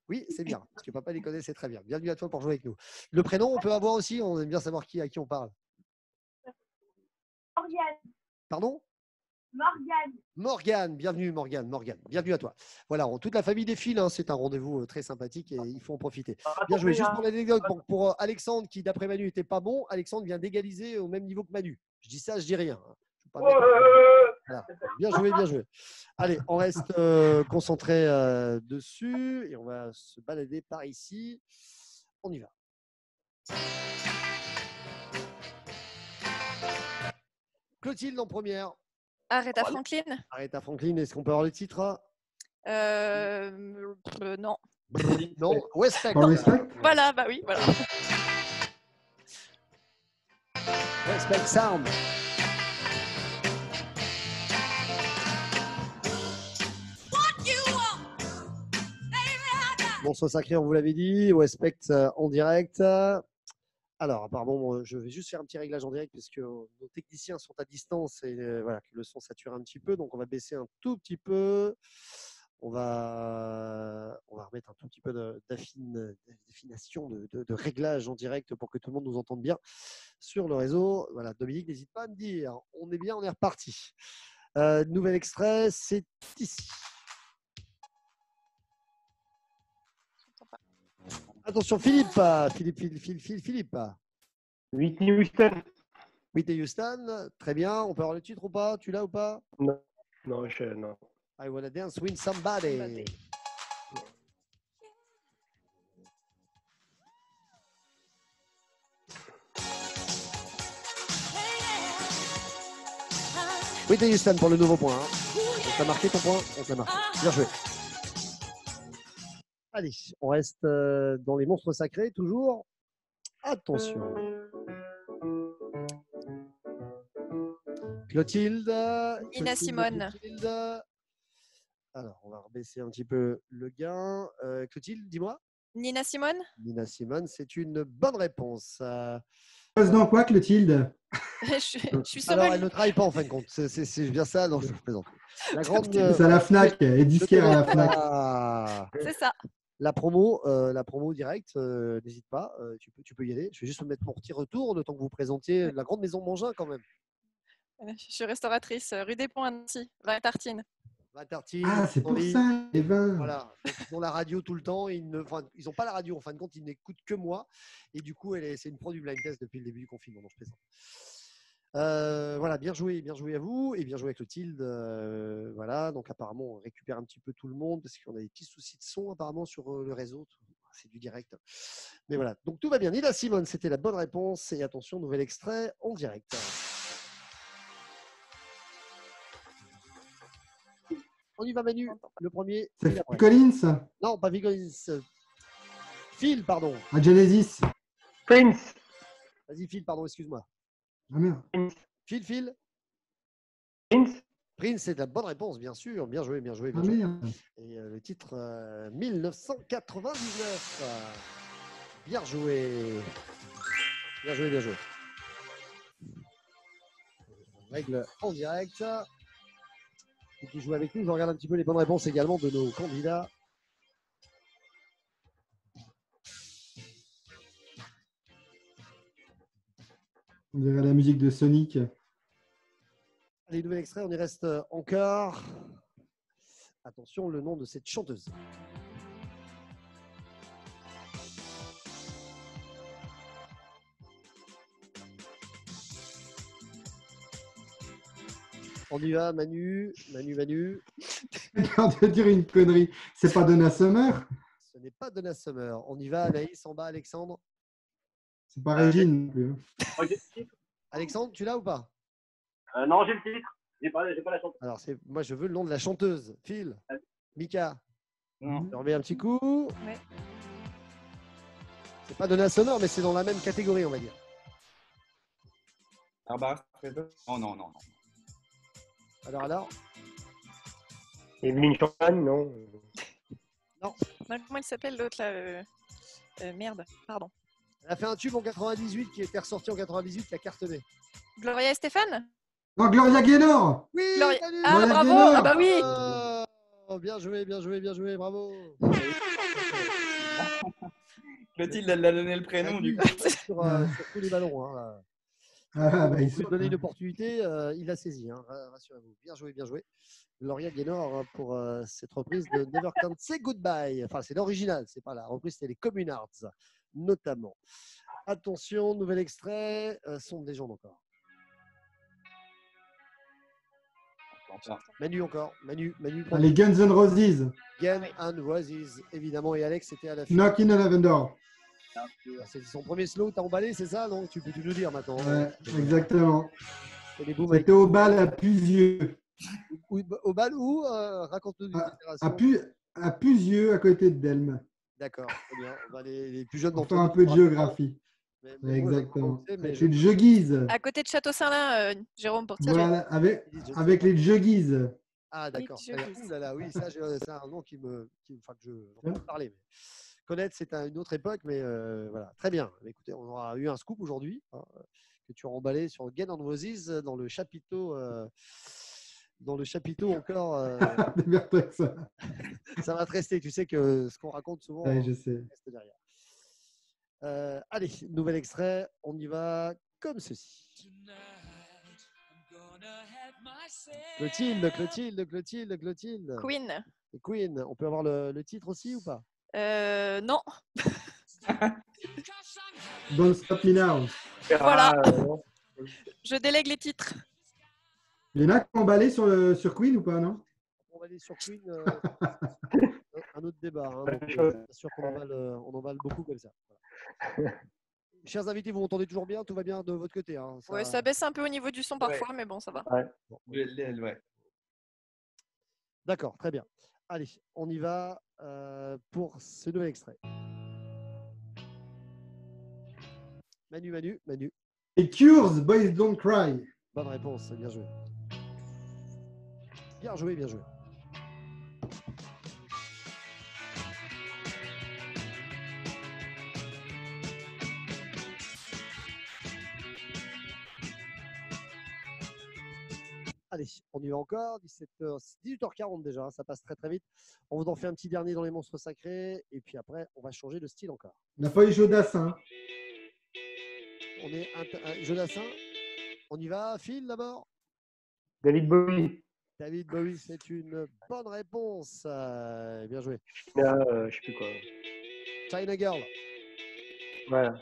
Oui, c'est bien, parce que papa les connaît, c'est très bien. Bienvenue à toi pour jouer avec nous. Le prénom, on peut avoir aussi, on aime bien savoir à qui on parle. Morgane. Pardon? Morgane. Morgane, bienvenue Morgane, bienvenue à toi. Voilà, toute la famille défile, hein, c'est un rendez-vous très sympathique et il faut en profiter. Bien joué, juste pour l'anecdote, pour Alexandre qui d'après Manu n'était pas bon, Alexandre vient d'égaliser au même niveau que Manu. Je dis ça, je dis rien. Voilà. Bien joué, bien joué. Allez, on reste concentré dessus et on va se balader par ici. On y va. Clotilde en première. Aretha Franklin. Aretha Franklin, est-ce qu'on peut avoir le titre? Non. Non, Respect. Voilà, bah oui, voilà. Respect Sound. Monstre sacré, on vous l'avait dit. Respect en direct. Alors, apparemment, je vais juste faire un petit réglage en direct puisque nos techniciens sont à distance et voilà, que le son sature un petit peu. Donc, on va baisser un tout petit peu. On va remettre un tout petit peu d'affination, de réglage en direct pour que tout le monde nous entende bien sur le réseau. Voilà, Dominique, n'hésite pas à me dire. On est bien, on est reparti. Nouvel extrait, c'est ici. Attention, Philippe. Whitney Houston. Whitney Houston, très bien. On peut avoir le titre ou pas? Tu l'as ou pas? Non, non. I wanna dance with somebody. Whitney Houston pour le nouveau point. On t'a marqué ton point? On t'a marqué. Bien joué. Allez, on reste dans les monstres sacrés, toujours. Attention. Clotilde. Nina Simone. Clotilde. Alors, on va rebaisser un petit peu le gain. Clotilde, dis-moi. Nina Simone. Nina Simone, c'est une bonne réponse. Passe dans quoi, Clotilde? Je suis sur Alors, elle ne travaille pas en fin de compte. C'est bien ça, non, je plaisante. La grande. C'est à la Fnac, elle est disquaire à la Fnac. C'est ça. La promo directe, n'hésite pas, tu peux y aller. Je vais juste me mettre mon petit retour le temps que vous présentiez la grande maison Mangin quand même. Je suis restauratrice, rue des Ponts à Nancy, 20 tartines. 20 tartines. Ah, c'est pour ça, les vins. Voilà, ils ont la radio tout le temps. Ils n'ont pas la radio, en fin de compte, ils n'écoutent que moi. Et du coup, c'est une pro du blind test depuis le début du confinement, donc je plaisante. Voilà, bien joué à vous et bien joué avec Clotilde. Voilà, donc apparemment on récupère un petit peu tout le monde parce qu'on a des petits soucis de son apparemment sur le réseau. C'est du direct. Mais voilà, donc tout va bien. Nina Simone, c'était la bonne réponse. Et attention, nouvel extrait en direct. On y va Manu, le premier. C'est Phil Collins? Non, pas Phil Collins. Phil, pardon. À Genesis. Prince. Vas-y Phil, pardon, excuse-moi. Ah merde. Phil. Prince, c'est la bonne réponse, bien sûr. Bien joué. Ah merde. Et le titre 1999. Bien joué. Règle en direct. Et qui joue avec nous, je regarde un petit peu les bonnes réponses également de nos candidats. On dirait la musique de Sonic. Allez, nouvel extrait, on y reste encore. Attention, le nom de cette chanteuse. On y va, Manu. J'ai peur de dire une connerie. C'est pas Donna Summer? Ce n'est pas Donna Summer. On y va, Anaïs, en bas, Alexandre. C'est pas Régine non plus. Alexandre, tu l'as ou pas? Non, j'ai le titre. J'ai pas la chanson. Alors, moi, je veux le nom de la chanteuse. Phil, Mika. Non. Je remets un petit coup. Ouais. C'est pas Donna Summer, mais c'est dans la même catégorie, on va dire. Barbara Streisand. Oh non, non, non. Alors. Evelyn Champagne, non? Non. Comment il s'appelle l'autre là merde, pardon. Elle a fait un tube en 98 qui était ressorti en 98 qui a cartonné. Gloria Estefan? Non, Gloria Gaynor. Oui, Gloria... salut, Ah, Gloria bravo! Gaynor. Ah bah oui! Oh, bien joué, bravo. Clotilde, elle l'a donné le prénom du coup. Sur tous les ballons. Hein. Ah, bah, Vous lui donnez une opportunité, il a saisi, hein, rassurez-vous. Bien joué. Gloria Gaynor pour cette reprise de Never Can Say Goodbye. Enfin, c'est l'original, c'est pas la reprise, c'est les Communards, notamment. Attention, nouvel extrait, Son des gens encore. Manu encore, Manu. Les Guns N' Roses. Guns N' Roses, évidemment, et Alex était à la fin. Knockin' on Heaven Door. C'est son premier slow, t'as emballé, c'est ça? Non, tu peux nous dire maintenant. Ouais, exactement. C'était C'était au bal à Puisieux. Au bal où raconte-nous une À Puisieux, à côté de Delme. D'accord, très bien. On va les plus jeunes d'entre nous. Un peu de géographie. Mais exactement. C'est le Juggies. À côté de Château-Saint-Lin, Jérôme, pour voilà, avec les Juggies. Ah, d'accord. Ouh là là, oui, ça, c'est un nom que je vais parler. Mais connaître, c'est une autre époque, mais voilà, très bien. Écoutez, on aura eu un scoop aujourd'hui que tu as emballé sur Guns N' Roses dans le chapiteau. Dans le chapiteau encore. Ça va te rester. Tu sais que ce qu'on raconte souvent, oui, je sais. reste derrière. Allez, nouvel extrait. On y va comme ceci. Clotilde. Queen. Et Queen. On peut avoir le titre aussi ou pas? Non. Don't Stop Me Now. Voilà. Je délègue les titres. Il y en a qui ont emballé sur Queen ou pas, non? On va aller sur Queen. Un autre débat. Hein, donc, bien sûr qu'on emballe beaucoup comme ça. Voilà. Chers invités, vous m'entendez toujours bien? Tout va bien de votre côté, hein, ça... Ouais, ça baisse un peu au niveau du son parfois, mais bon, ça va. Ouais. Bon. Ouais. D'accord, très bien. Allez, on y va pour ce nouvel extrait. Manu. Et Cures, Boys Don't Cry. Bonne réponse, bien joué. Bien joué. Allez, on y va encore. 18h40 déjà, ça passe très vite. On vous en fait un petit dernier dans les monstres sacrés. Et puis après, on va changer de style encore. On n'a pas eu Jodassin. On est Jodassin. On y va, Phil d'abord. David Bowie. David Bowie, c'est une bonne réponse. Bien joué. Je sais plus quoi. China Girl. Voilà.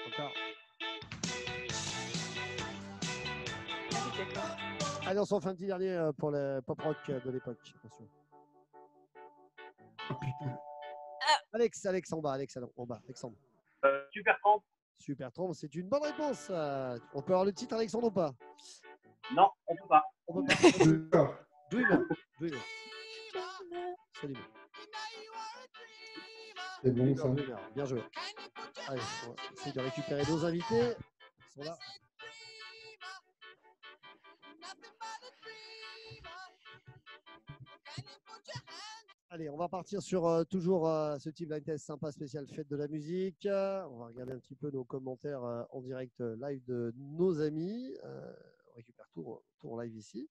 Encore. Allez, on s'en fait un petit dernier pour le pop rock de l'époque. Attention. Oh, putain. Alex en bas, Alexandre. Supertramp, c'est une bonne réponse. On peut avoir le titre, Alexandre, ou pas? Non, on peut pas. Dreamer. Salut. C'est bon, ça. Dreamer. Bien joué. Allez, on va essayer de récupérer nos invités. Ils sont là. Allez, on va partir sur toujours ce type blind test sympa spécial fête de la musique. On va regarder un petit peu nos commentaires en direct live de nos amis. On récupère tout en live ici.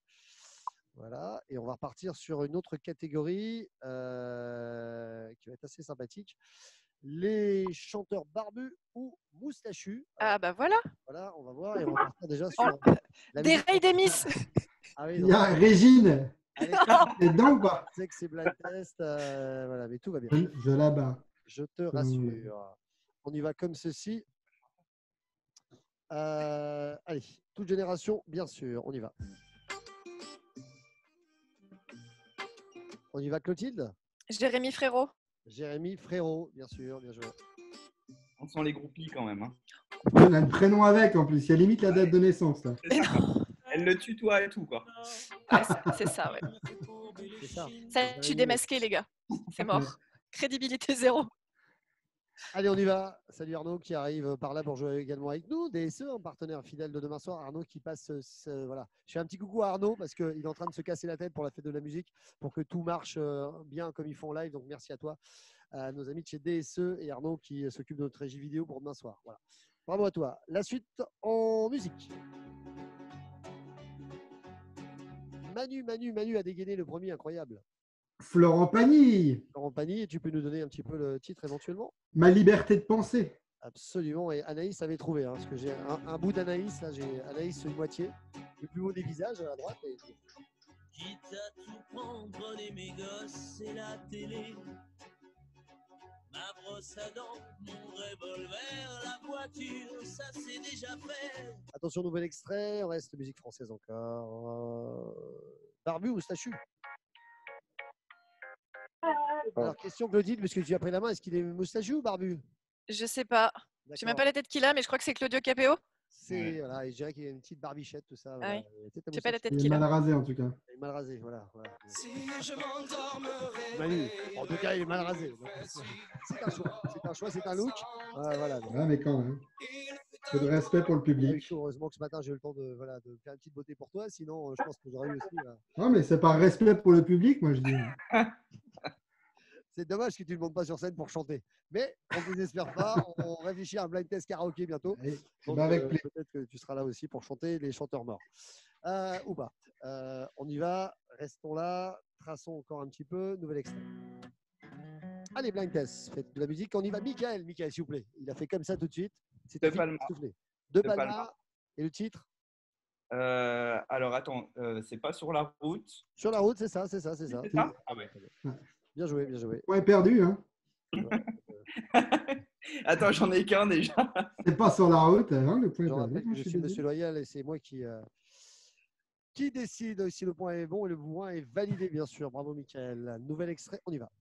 Voilà. Et on va repartir sur une autre catégorie qui va être assez sympathique. Les chanteurs barbus ou moustachus. Ah bah voilà. Voilà, on va voir. Et on va partir déjà sur des Ray Demis. Ah oui, il y a Régine. Allez, t'es dedans ou pas? Je sais que c'est blind test, voilà, mais tout va bien. Je la bats. Je te rassure. On y va comme ceci. Allez, toute génération, bien sûr, on y va. On y va, Clotilde? Jérémy Frérot. Jérémy Frérot, bien sûr, bien joué. On sent les groupies quand même. Hein. On a le prénom avec en plus. Il y a limite la date de naissance. Là. C'est ça. Elle le tutoie et tout, quoi. Ouais, c'est ça, ouais. C'est ça. Ça, je suis démasqué, les gars. C'est mort. Crédibilité zéro. Allez, on y va. Salut Arnaud qui arrive par là pour jouer également avec nous. DSE, un partenaire fidèle de demain soir. Arnaud qui passe. Voilà. Je fais un petit coucou à Arnaud parce qu'il est en train de se casser la tête pour la fête de la musique, pour que tout marche bien comme ils font en live. Donc merci à toi, à nos amis de chez DSE et Arnaud qui s'occupe de notre régie vidéo pour demain soir. Voilà. Bravo à toi. La suite en musique. Manu a dégainé le premier, incroyable. Florent Pagny. Florent Pagny, et tu peux nous donner un petit peu le titre éventuellement? Ma liberté de penser. Absolument, et Anaïs avait trouvé, hein, parce que j'ai un bout d'Anaïs, là j'ai Anaïs une moitié, le plus haut des visages à droite. Et... Quitte à tout prendre, mes gosses et la télé, ma brosse à dents, mon revolver, la voiture, ça c'est déjà fait. Attention, nouvel extrait, on reste musique française encore. Barbu ou Moustachu? Alors, question Claudine, parce que tu as pris la main, est-ce qu'il est moustachu ou barbu? Je sais pas. Je sais même pas la tête qu'il a, mais je crois que c'est Claudio Capéo. C'est, voilà, et je dirais qu'il a une petite barbichette, tout ça. Ouais. Je sais pas la tête Il est qu'il a. mal rasé en tout cas. Il est mal rasé, voilà. Si je m'endormerai. Manu, en tout cas, il est mal rasé. Donc, c'est un choix, c'est un look. Voilà. Ouais, mais quand même. Peu de respect pour le public. Heureusement que ce matin, j'ai eu le temps de faire une petite beauté pour toi. Sinon, je pense que j'aurais eu aussi. Non, mais c'est par respect pour le public, moi je dis. C'est dommage que tu ne montes pas sur scène pour chanter. Mais on ne désespère pas. On réfléchit à un blind test karaoké bientôt. Donc, avec plaisir. peut-être que tu seras là aussi pour chanter les chanteurs morts. Ou pas. On y va. Restons là. Traçons encore un petit peu. Nouvel extrait. Allez, blind test. Faites de la musique. On y va. Michael, s'il vous plaît. Il a fait comme ça tout de suite. De Palma. De Palma. Et le titre? Alors, attends. C'est pas sur la route. Sur la route, c'est ça. C'est ça? Ah ouais. Bien joué. Ouais, perdu, hein. Attends, j'en ai qu'un déjà. C'est pas sur la route, hein, le point est Je perdu. rappelle que je suis Monsieur Loyal et c'est moi qui décide si le point est bon et le point est validé, bien sûr. Bravo, Michael. Nouvel extrait, on y va.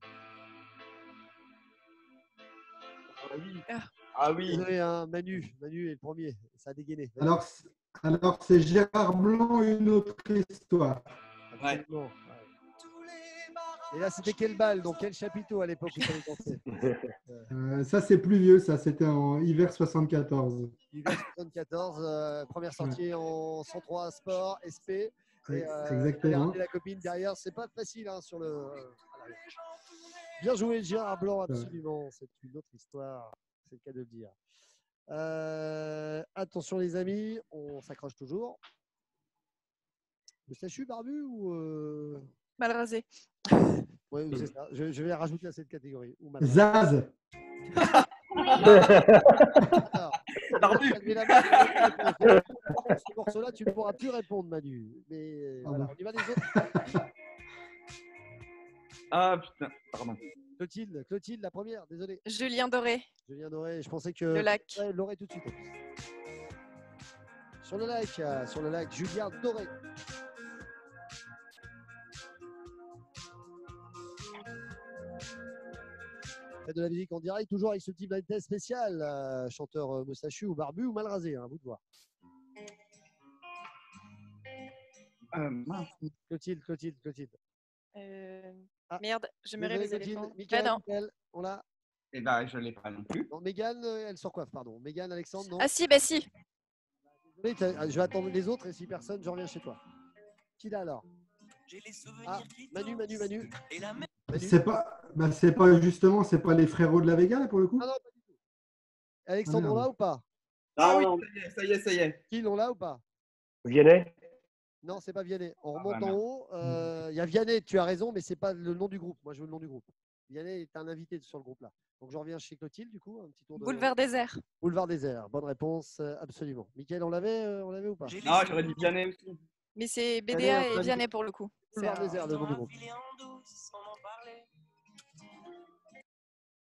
Ah oui. Désolé, hein, Manu est le premier. Ça a dégainé. Alors c'est Gérard Blanc, une autre histoire. Absolument. Ouais. Et là, c'était quel bal, donc quel chapiteau à l'époque où tu avais dansé? Ça, c'est plus vieux, ça. C'était en hiver 74. Hiver 74, première sortie en 103 Sport, SP. C'est exactement. Et la copine derrière, c'est pas facile hein, sur le. Bien joué, Gérard Blanc, absolument. C'est une autre histoire, c'est le cas de le dire. Attention, les amis, on s'accroche toujours. Moustachu, barbu ou. Mal rasé. Oui, c'est ça. Je vais rajouter à cette catégorie. Zaz. Ce morceau-là, tu ne pourras plus répondre, Manu. Mais voilà, on y va les autres. Ah putain, pardon. Clotilde, la première, désolé. Julien Doré. Julien Doré, je pensais que. Le lac. Ouais, l'aurait tout de suite. Sur le lac, Julien Doré. Faites de la musique en direct, toujours avec ce type blind test spécial. Chanteur moustachu ou barbu ou mal rasé, hein, à vous de voir. Clotilde. Merde, je me rêve les éléphants. Michael, on l'a. Eh ben, je ne l'ai pas non plus. Non, Mégane, elle surcoiffe, pardon. Mégane, Alexandre, non. Ah si, bah si. Désolé, je vais attendre les autres et si personne, je reviens chez toi. Qui là alors? Manu. C'est pas justement, c'est pas les frérots de la Vega là, pour le coup. Ah non, pas du tout. Alexandre, on l'a ou pas? Ah oui, ça y est. Qui on l'a ou pas? Vianney? Non, c'est pas Vianney. On remonte en haut. Il y a Vianney, tu as raison, mais c'est pas le nom du groupe. Moi, je veux le nom du groupe. Vianney est un invité sur le groupe là. Donc je reviens chez Clotilde du coup, un petit tour de. Boulevard Désert. Boulevard Désert, bonne réponse, absolument. Mickaël, on l'avait ou pas? Non, j'aurais dit Vianney aussi. Mais c'est BDA et Vianney pour le coup. Boulevard Désert, le nom du groupe.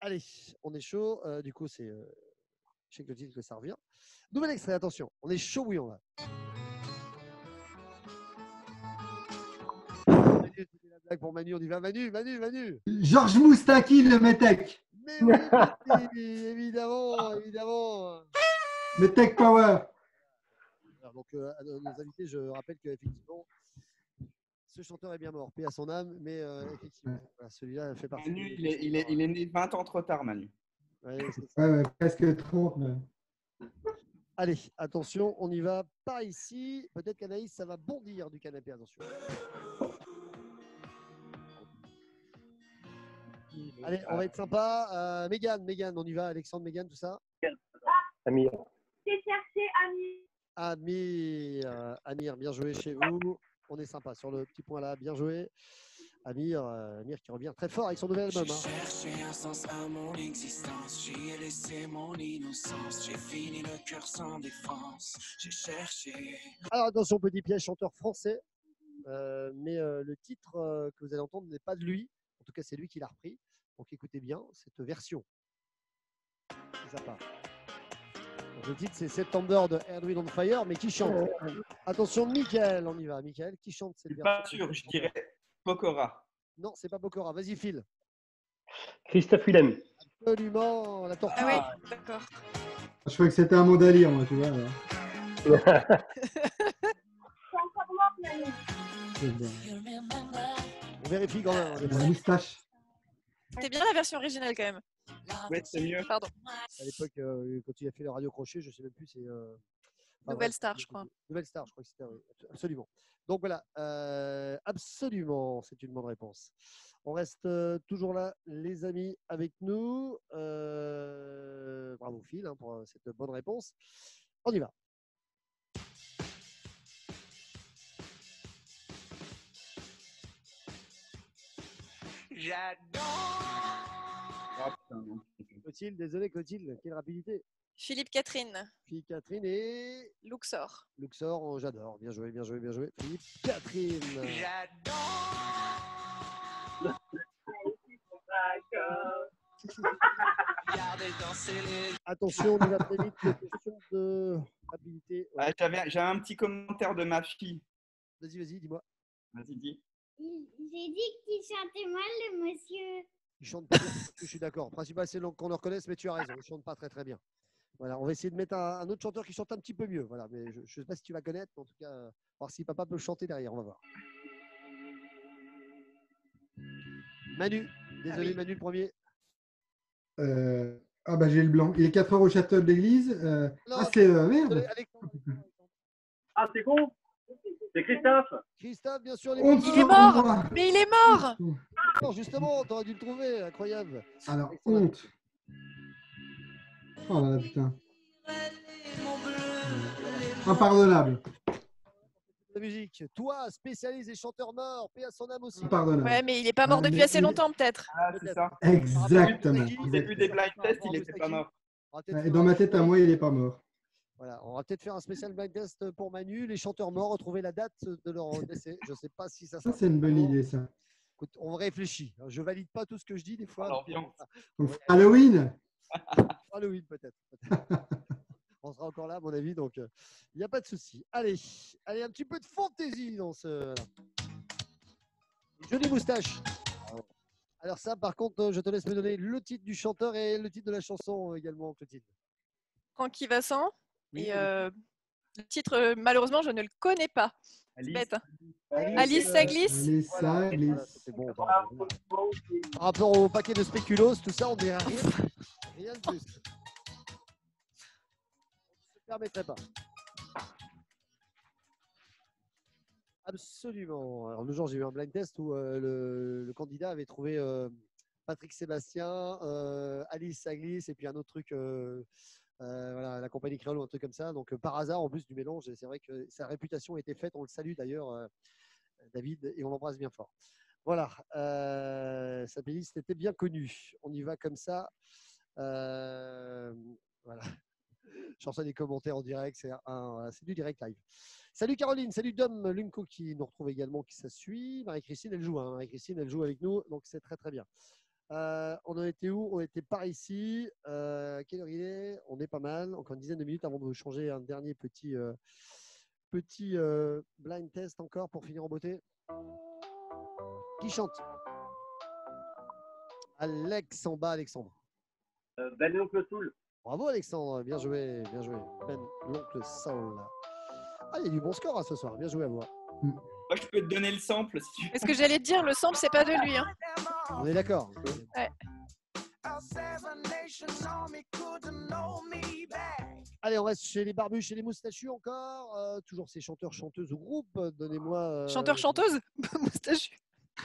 Allez, on est chaud. Du coup, c'est chez Clotilde que ça revient. Nouvel extrait, attention. On est chaud bouillant là. C'était la blague pour Manu. On y va. Manu. Georges Moustaki, le Metec. Mais oui, évidemment. Metec Power. Alors, donc, à nos invités, je rappelle qu'effectivement, ce chanteur est bien mort, paix à son âme, mais effectivement, voilà, celui-là fait partie. Manu, il est né 20 ans trop tard, Manu. Ouais, c'est ça. Ouais, presque 30. Allez, attention, on y va par ici. Peut-être qu'Anaïs, ça va bondir du canapé. Attention. Allez, on va être sympa. Mégane, on y va. Alexandre, Mégane, tout ça. Amir. J'ai cherché Amir. Amir, bien joué chez vous. On est sympa sur le petit point là. Bien joué. Amir qui revient très fort avec son nouvel album. J'ai cherché un sens à mon existence, j'y ai laissé mon innocence, j'ai fini le cœur sans défense, j'ai cherché. Alors attention, petit piège, chanteur français, mais le titre que vous allez entendre n'est pas de lui. En tout cas, c'est lui qui l'a repris. Donc écoutez bien cette version. Ça part. Donc, le titre, c'est September de Earth, Wind & Fire, mais qui chante? Attention, Mickaël, on y va. Mickaël, qui chante cette Je suis version? pas sûr, je dirais Pokora. Non, c'est pas Pokora. Vas-y, Phil. Christophe Willem. Absolument, la tortue. Ah oui, d'accord. Je croyais que c'était un mot d'Alire, moi, tu vois. Alors. C'est encore mort, Manu. On vérifie quand même. La moustache. C'était bien la version originale quand même. Ouais, c'est mieux. Pardon. À l'époque, quand il a fait le radio crochet, je ne sais même plus, c'est. Nouvelle Star, je crois. Nouvelle Star, je crois que c'était. Oui, absolument. Donc voilà, absolument, c'est une bonne réponse. On reste toujours là, les amis, avec nous. Bravo Phil pour cette bonne réponse. On y va. Clotilde, désolé Clotilde, quelle rapidité. Philippe Catherine. Philippe Catherine et Luxor. Luxor, j'adore. Bien joué. Philippe Catherine. Attention, on y va très vite. Question de rapidité. Ouais. J'avais un petit commentaire de ma fille. Vas-y, dis-moi. Vas-y, dis. J'ai dit qu'il chantait mal, le monsieur. Il chante pas bien, je suis d'accord. Le principal, c'est qu'on le reconnaisse, mais tu as raison. Il chante pas très très bien. Voilà, on va essayer de mettre un autre chanteur qui chante un petit peu mieux. Voilà, mais je ne sais pas si tu vas connaître, mais en tout cas, voir si papa peut chanter derrière. On va voir. Manu, désolé, Manu le premier. J'ai le blanc. Il est 4 heures au château de l'église. C'est merde. Ah, c'est con. C'est Christophe. Christophe, bien sûr. Il est mort. Mais il est mort. Non, justement, tu aurais dû le trouver. Incroyable. Alors, honte. Oh là là, putain. Impardonnable. La musique. Toi, spécialiste des chanteurs morts, paix à son âme aussi. Impardonnable. Ouais, mais il n'est pas mort depuis assez longtemps, peut-être. Ah, c'est ça. Exactement. Au début des blind tests, il n'était pas mort. Et dans ma tête, à moi, il n'est pas mort. Voilà, on va peut-être faire un spécial blind test pour Manu. Les chanteurs morts, retrouver la date de leur décès. Je ne sais pas si ça. Ça, c'est une bonne idée, ça. Écoute, on réfléchit. Je valide pas tout ce que je dis des fois. Alors, Donc, Halloween. Halloween peut-être. On sera encore là, à mon avis, donc il n'y a pas de souci. Allez, un petit peu de fantaisie dans ce. Jolie moustache. Alors ça, par contre, je te laisse me donner le titre du chanteur et le titre de la chanson également, Clotilde. Francky Vincent. Oui, Et le titre, malheureusement, je ne le connais pas. C'est bête. Hein. Alice, ça glisse. Alice, ça glisse. Voilà, c'est bon. Par rapport au paquet de spéculoos, tout ça, on dirait rien de plus. On ne se permettrait pas. Absolument. Alors, le jour, j'ai eu un blind test où le candidat avait trouvé Patrick Sébastien, Alice Saglis et puis un autre truc, voilà, la compagnie créole ou un truc comme ça. Donc, par hasard, en plus du mélange, c'est vrai que sa réputation a été faite. On le salue d'ailleurs, David, et on l'embrasse bien fort. Voilà. Sa playlist était bien connue. On y va comme ça. Voilà. Je reçois des commentaires en direct, c'est du direct live. Salut Caroline, salut Dom Lunko qui nous retrouve également, qui ça suit. Marie-Christine, elle joue. Marie-Christine, elle joue avec nous, donc c'est très très bien. On en était où? On était par ici. Quelle heure il est? On est pas mal. Encore une dizaine de minutes avant de changer un dernier petit blind test encore pour finir en beauté. Qui chante? Alex en bas, Alexandre. Ben l'oncle Soul. Bravo Alexandre, bien joué, bien joué. Ben, l'oncle Saul. Ah, il y a du bon score ce soir, bien joué à vous. Moi, je peux te donner le sample si tu veux. Est-ce que j'allais te dire, le sample, c'est pas de lui. Hein. On est d'accord. Ouais. Allez, on reste chez les barbus, chez les moustachus encore. Toujours ces chanteurs, chanteuses ou groupes. Donnez-moi. Chanteur, chanteuse moustachu.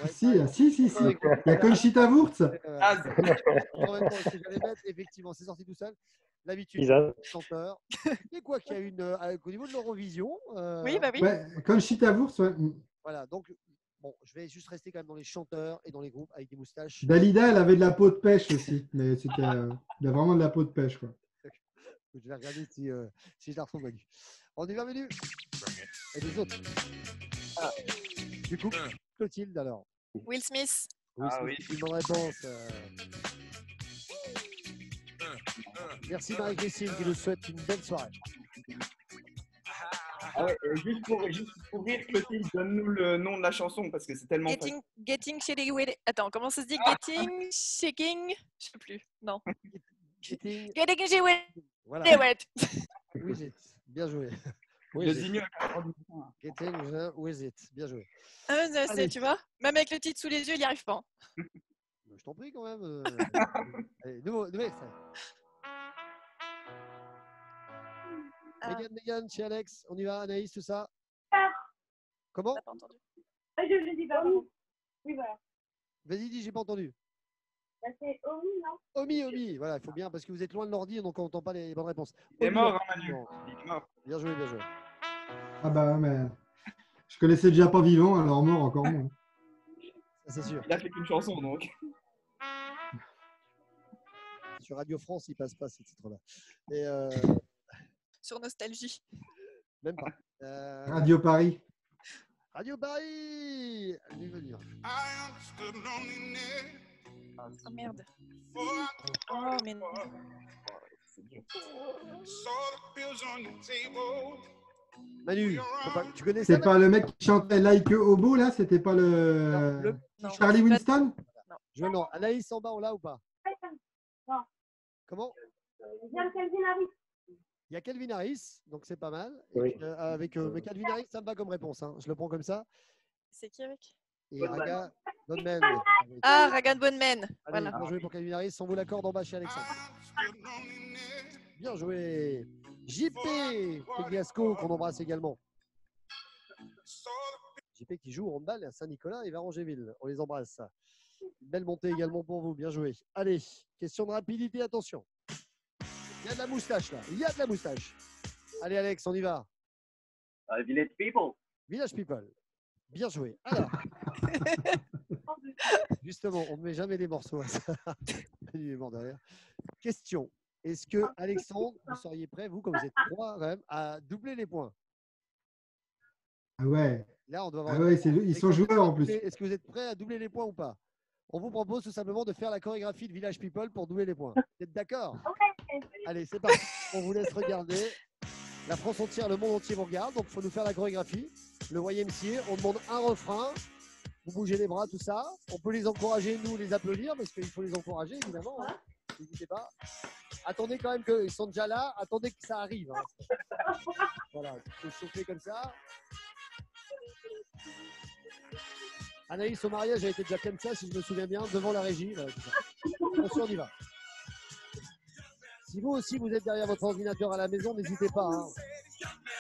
Ouais, Si. Il y a Conchita Wurst. J'allais mettre, effectivement, c'est sorti tout seul. L'habitude, Isa. chanteur. Et quoi qu'il y a une au niveau de l'Eurovision. Oui, bah oui. Ouais, Conchita Wurst, ouais. Voilà, donc bon, je vais juste rester quand même dans les chanteurs et dans les groupes avec des moustaches. Dalida, elle avait de la peau de pêche aussi. Mais c'était il a vraiment de la peau de pêche, quoi. Je vais regarder si je la retrouve, Manu. On y va, Manu. Et les autres. Ah. Du coup, Clotilde, alors. Will Smith. Oui. Une bonne réponse. Merci Marie-Christine qui nous souhaite une belle soirée. Ah ouais, juste pour rire, Clotilde, donne-nous le nom de la chanson parce que c'est tellement facile. Getting Shaking with it. Attends, comment ça se dit? Getting Shaking. Je sais plus. Non. Getting Shaking with it. Voilà. With it. Bien joué. Je dis mieux à 90%. Getting with it. Bien joué. Tu vois, même avec le titre sous les yeux, il n'y arrive pas. Je t'en prie quand même. Allez, nouveau extrait. Megan, chez Alex, on y va, Anaïs, tout ça. Comment? T'as pas entendu? Je dis pas. Oui, voilà. Vas-y, dis, j'ai pas entendu. C'est Omi, non? Omi, voilà, il faut bien, parce que vous êtes loin de l'ordi, donc on n'entend pas les bonnes réponses. Il est Omi, mort, hein, Manu. Il est mort. Bien joué, bien joué. Ah bah, mais je connaissais déjà pas vivant, alors mort encore moins. Ça, c'est sûr. Il a fait qu'une chanson, donc. Sur Radio France, il passe pas ces titres-là. Et Sur Nostalgie. même pas. Radio Paris. Radio Paris. Allez venir. Oh merde. Oh mais non. Manu, tu connais ça? C'est pas le mec qui chantait Like Hobo là? C'était pas le Non. Charlie Winston? Non. Anaïs en bas, on l'a ou pas? Non. Comment? Il y a Calvin Harris. Il y a Calvin Harris, donc c'est pas mal. Oui. Mais Calvin Harris, ça me va comme réponse. Hein. Je le prends comme ça. C'est qui avec? Et Raga Bonman. Ah, Ragan Bonman. Voilà. Bien joué pour Calvin Harris. On vous l'accorde en bas chez Alexandre. Bien joué. JP Pegliasco, qu'on embrasse également. JP qui joue au handball à Saint-Nicolas et Varangéville. On les embrasse. Une belle montée également pour vous. Bien joué. Allez, question de rapidité. Attention. Il y a de la moustache là. Il y a de la moustache. Allez, Alex, on y va. Village People. Village People. Bien joué. Alors, justement, on ne met jamais des morceaux à ça. Il est mort derrière. Question. Est-ce que, Alexandre, vous seriez prêt, vous, comme vous êtes 3 quand même, à doubler les points? Ah ouais. Là, on doit avoir. Ah ouais, ils sont joueurs en plus. Est-ce que vous êtes prêts à doubler les points ou pas? On vous propose tout simplement de faire la chorégraphie de Village People pour doubler les points. Vous êtes d'accord? Allez, c'est parti. On vous laisse regarder. La France entière, le monde entier vous regarde. Donc, il faut nous faire la chorégraphie. Le YMCA, on demande un refrain. Vous bougez les bras, tout ça. On peut les encourager, nous, les applaudir, parce qu'il faut les encourager, évidemment. Hein. N'hésitez pas. Attendez quand même qu'ils sont déjà là. Attendez que ça arrive. Hein. Voilà, vous soufflez comme ça. Anaïs, au mariage, a été déjà comme ça, si je me souviens bien, devant la régie. Voilà, tout ça. Attention, on y va. Si vous aussi, vous êtes derrière votre ordinateur à la maison, n'hésitez pas. Hein.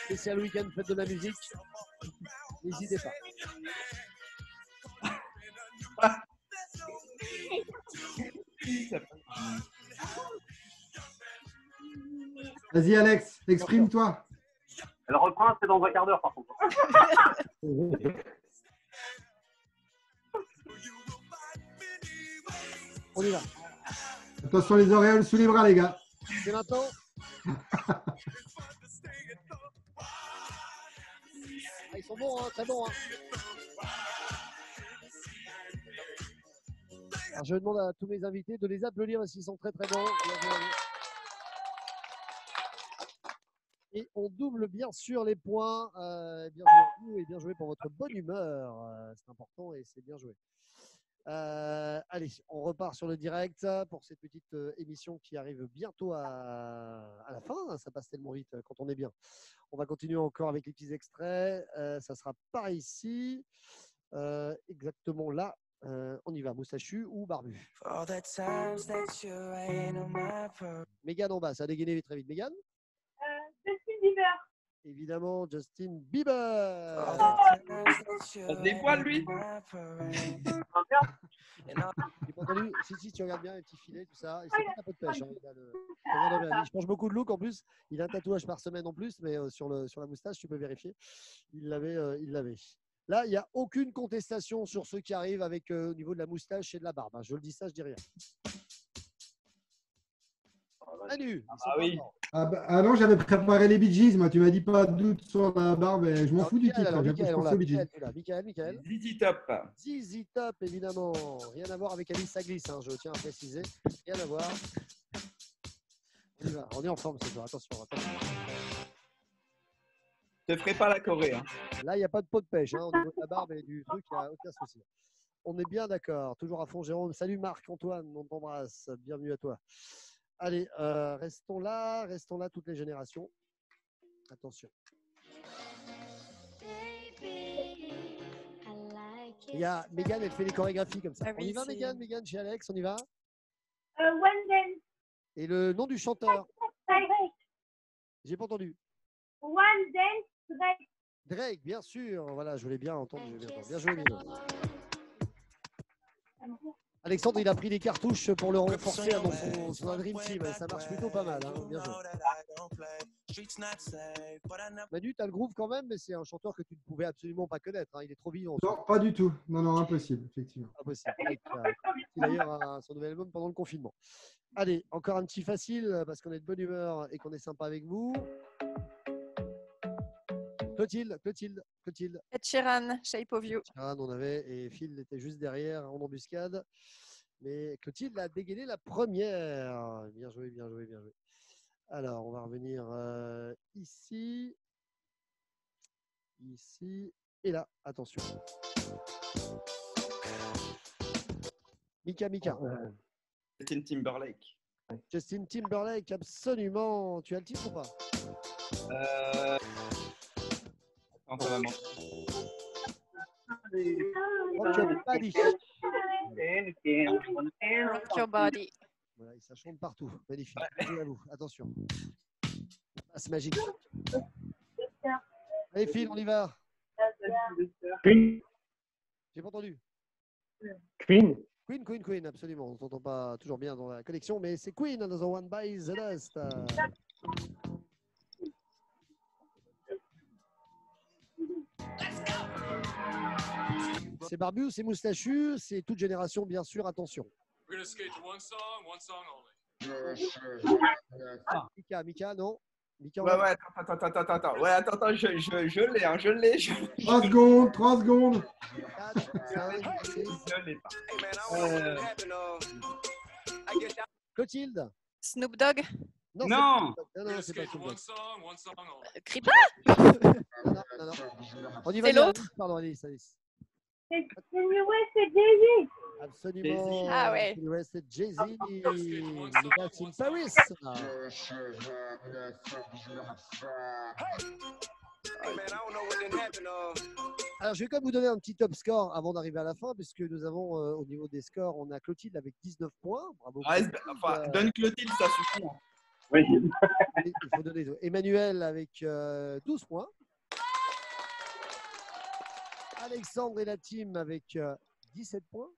Spécial week-end, fête de la musique. N'hésitez pas. Vas-y Alex, exprime-toi. Le refrain, c'est dans un quart d'heure par contre. On y va. Attention les auréoles sous les bras les gars. C'est maintenant. Ah, ils sont bons, hein, très bons. Hein. Alors, je demande à tous mes invités de les applaudir parce qu'ils sont très très bons. Et on double bien sûr les points. Bien joué à vous et bien joué pour votre bonne humeur. C'est important et c'est bien joué. Allez, on repart sur le direct pour cette petite émission qui arrive bientôt à la fin. Ça passe tellement vite quand on est bien. On va continuer encore avec les petits extraits. Ça sera par ici. Exactement là. On y va, moustachu ou barbu. Mégane en bas, ça a dégainé très vite. Mégane? Justin Bieber. Évidemment, Justin Bieber. Ça se dévoile, lui. J'ai pas entendu. Si, tu regardes bien les petits filets, tout ça. C'est pas un peu de pêche. Hein. Il change beaucoup de look en plus. Il a un tatouage par semaine en plus, mais sur la moustache, tu peux vérifier. Il l'avait. Là, il n'y a aucune contestation sur ceux qui arrivent avec au niveau de la moustache et de la barbe. Hein. Je le dis ça, je dis rien. Manu. Oui. Ah non, j'avais préparé les Bee Gees. Moi, tu m'as dit pas de doute sur la barbe. Et je m'en fous du titre. Alors, J'ai pensé aux Bee Gees. Michael. ZZ Top. ZZ Top, évidemment. Rien à voir avec Alice ça glisse, hein, je tiens à préciser. Rien à voir. On y va. On est en forme ce soir. Attention. Je te ferai pas la Corée. Hein. Là, il n'y a pas de pot de pêche. Hein, au niveau de la barbe et du truc, il n'y a aucun souci. On est bien d'accord. Toujours à fond, Jérôme. Salut Marc-Antoine, on t'embrasse. Bienvenue à toi. Allez, restons là toutes les générations. Attention. Il y a Mégane, elle fait les chorégraphies comme ça. Ah on y oui, va, c'est- Mégane, chez Alex, on y va. One Dance. Et le nom du chanteur, Drake. j'ai pas entendu. One Dance. Drake. Drake, bien sûr. Voilà, je voulais bien entendre. Bien joué, Mino. Alexandre, il a pris des cartouches pour le renforcer dans son Dream Team. Ça marche plutôt pas mal. Hein. Bien joué. Manu, tu as le groove quand même, mais c'est un chanteur que tu ne pouvais absolument pas connaître. Hein. Il est trop vivant. Non, pas du tout. Non, impossible, effectivement. Impossible. C'est d'ailleurs son nouvel album pendant le confinement. Allez, encore un petit facile parce qu'on est de bonne humeur et qu'on est sympa avec vous. Clotilde. Ed Sheeran, Shape of You. On avait, et Phil était juste derrière en embuscade. Mais Clotilde a dégainé la première. Bien joué. Alors, on va revenir ici. Et là, attention. Mika. Justin Timberlake. Justin Timberlake, absolument. Tu as le titre ou pas? Attends, ça va manquer. Rock Your Body. Rock Your Body. Voilà, ça chante partout. Magnifique. À vous. Attention. Passe magique. Allez, Phil, on y va. Queen. J'ai pas entendu. Queen. Queen, absolument. On t'entend pas toujours bien dans la collection, mais c'est Queen, Another One Bites the Dust. C'est barbu ou c'est moustachu? C'est toute génération, bien sûr. Attention. Mika, non? Mika, Ouais, attends. Ouais, attends, je l'ai. 3 secondes. 4, 5, 6. Je l'ai pas. Clotilde. Snoop Dogg. Non, c'est pas Snoop Dogg. Crie pas. Non. On y va. C'est l'autre. Pardon, Alice. C'est Kanye West et Jay-Z. Absolument. Ah ouais. Kanye West et Jay-Z. That's in Paris. Alors, je vais quand même vous donner un petit top score avant d'arriver à la fin, puisque nous avons au niveau des scores, on a Clotilde avec 19 points. Bravo. donne Clotilde, ça suffit. Hein. Oui. Il faut donner. Emmanuel avec 12 points. Alexandre et la team avec 17 points.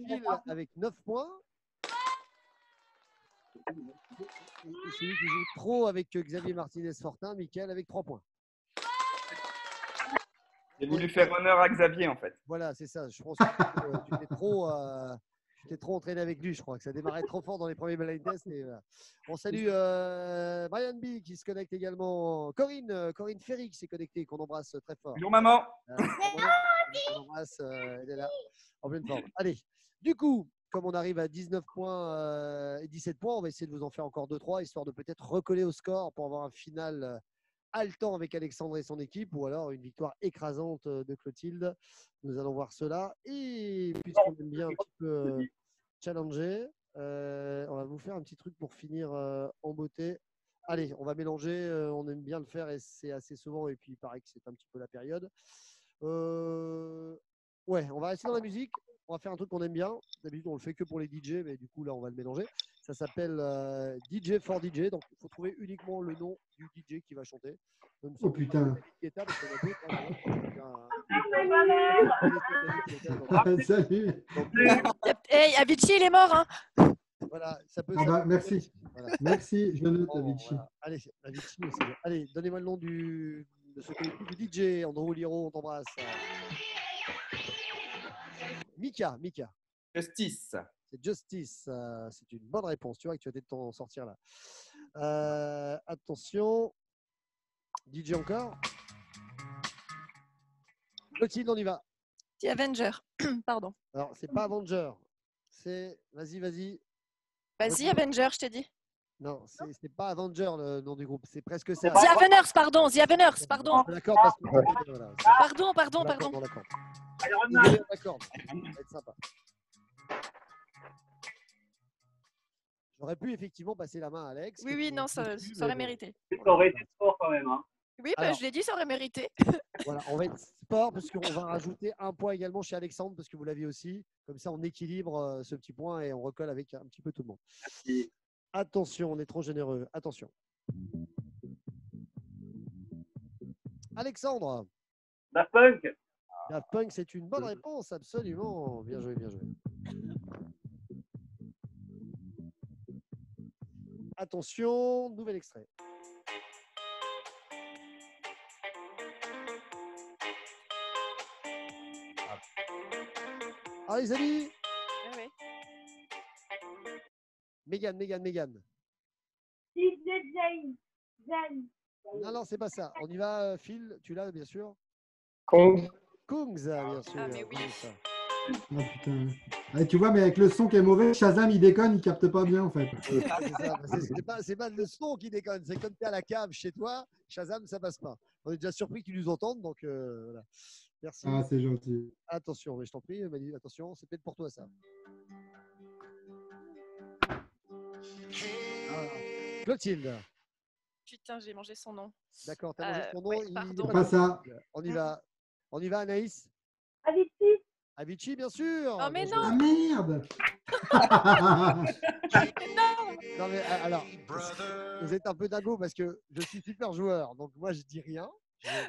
Phil avec 9 points. Et celui qui joue trop avec Xavier Martinez-Fortin, Mickaël avec 3 points. J'ai voulu faire honneur à Xavier, en fait. Voilà, c'est ça. Je pense que tu t'es trop entraîné avec lui, je crois que ça démarrait trop fort dans les premiers blind tests. Et, voilà. On salue Brian B qui se connecte également. Corinne Ferry qui s'est connectée, qu'on embrasse très fort. Bonjour maman. On embrasse, elle est là, en pleine forme. Allez, du coup, comme on arrive à 19 points et 17 points, on va essayer de vous en faire encore 2-3, histoire de peut-être recoller au score pour avoir un final haletant avec Alexandre et son équipe, ou alors une victoire écrasante de Clotilde. Nous allons voir cela. Et puisqu'on aime bien un petit peu challenger, on va vous faire un petit truc pour finir en beauté. Allez, on va mélanger. On aime bien le faire et c'est assez souvent. Et puis, il paraît que c'est un petit peu la période. Ouais, on va rester dans la musique. On va faire un truc qu'on aime bien. D'habitude, on le fait que pour les DJ, mais du coup, là, on va le mélanger. Ça s'appelle DJ for DJ. Donc, il faut trouver uniquement le nom du DJ qui va chanter. Oh putain. Salut. Hey, Avicii, il est mort. Hein. Voilà, ça peut. Ah bah, merci. Voilà. Merci, je note Avicii. Voilà. Allez, Avicii aussi. Allez, donnez-moi le nom de ce collectif du DJ. Andrew Liro, on t'embrasse. Mika. Justice. C'est Justice. C'est une bonne réponse. Tu vois que tu as peut-être t'en sortir là. Attention. DJ encore. Clotilde, on y va. The Avenger. Pardon. Alors, c'est pas Avenger. C'est. Vas-y. Vas-y, Avenger, je t'ai dit. Non, c'est pas Avenger le nom du groupe. C'est presque ça. The Aveners, pardon. The Aveners, pardon. D'accord, parce que voilà. Pardon. On l'accorde. On l'accorde. Ça va être sympa. J'aurais pu effectivement passer la main à Alex. Oui, non, ça aurait mérité. Ça aurait été sport quand même. Hein. Oui, bah, je l'ai dit, ça aurait mérité. Voilà, on va être sport parce qu'on va rajouter un point également chez Alexandre parce que vous l'aviez aussi. Comme ça, on équilibre ce petit point et on recolle avec un petit peu tout le monde. Merci. Attention, on est trop généreux. Attention. Alexandre. Daft Punk. Daft Punk, c'est une bonne réponse, absolument. Bien joué. Attention, nouvel extrait. Ah les amis. Oui. Mégane. DJ Jane. Non, c'est pas ça. On y va, Phil. Tu l'as, bien sûr. Kongs. Kongs, bien sûr. Ah, mais oui. Oh putain. Ah, tu vois, mais avec le son qui est mauvais, Shazam, il déconne, il capte pas bien en fait. C'est pas le son qui déconne. C'est comme tu es à la cave chez toi, Shazam, ça passe pas. On est déjà surpris qu'ils nous entendent, donc voilà. Merci. Ah, c'est gentil. Attention, mais je t'en prie, Manu, attention, c'est peut-être pour toi ça. Clotilde. Putain, j'ai mangé son nom. D'accord, tu as mangé son nom. Ouais, pardon. C'est pas ça. On y va, Anaïs. Avicii. Avicii, bien sûr. Oh, mais Ah non. merde. Non, mais alors, vous êtes un peu dingo parce que je suis super joueur, donc moi je dis rien.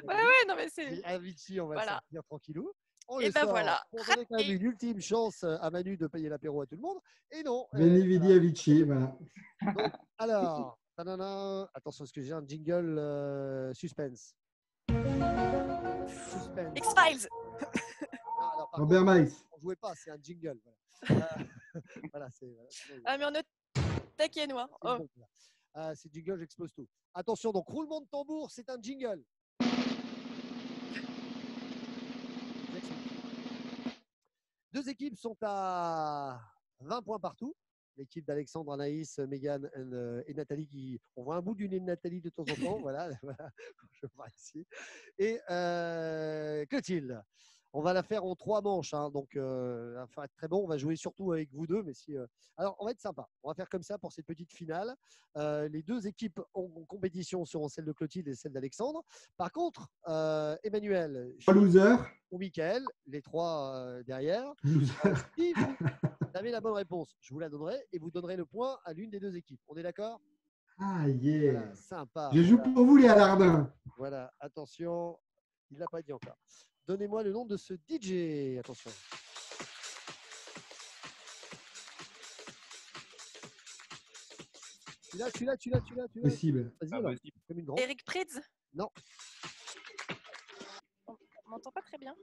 Ouais, non, mais c'est. Avicii, on va le sortir tranquillou. On et le ben sort voilà. pour donner quand même une ultime chance à Manu de payer l'apéro à tout le monde. Et non. Veni Vidi Avicii, voilà. Donc, alors, attention, parce que j'ai un jingle suspense. X-Files. Robert Miles. On ne jouait pas, c'est un jingle. Voilà. Ah, mais on est taquinois. Oh. Bon, c'est jingle, j'explose tout. Attention, donc roulement de tambour, c'est un jingle. Deux équipes sont à 20 points partout. L'équipe d'Alexandre, Anaïs, Mégane et Nathalie. On voit un bout du nez de Nathalie de temps en temps. Voilà. Je vois ici. Et Clotilde. On va la faire en 3 manches, hein, donc ça va être très bon. On va jouer surtout avec vous deux, mais alors on va être sympa. On va faire comme ça pour cette petite finale. Les deux équipes en compétition seront celle de Clotilde et celle d'Alexandre. Par contre, Emmanuel, loser, ou Michael, les 3 derrière. Si vous avez la bonne réponse, je vous la donnerai et vous donnerez le point à l'une des deux équipes. On est d'accord? Ah yeah. Voilà, sympa. Je joue pour vous les Alardins. Voilà, attention, il ne l'a pas dit encore. Donnez-moi le nom de ce DJ. Attention. Tu l'as. Possible. Vas-y, comme une grande. Eric Prydz. Non. On m'entend pas très bien.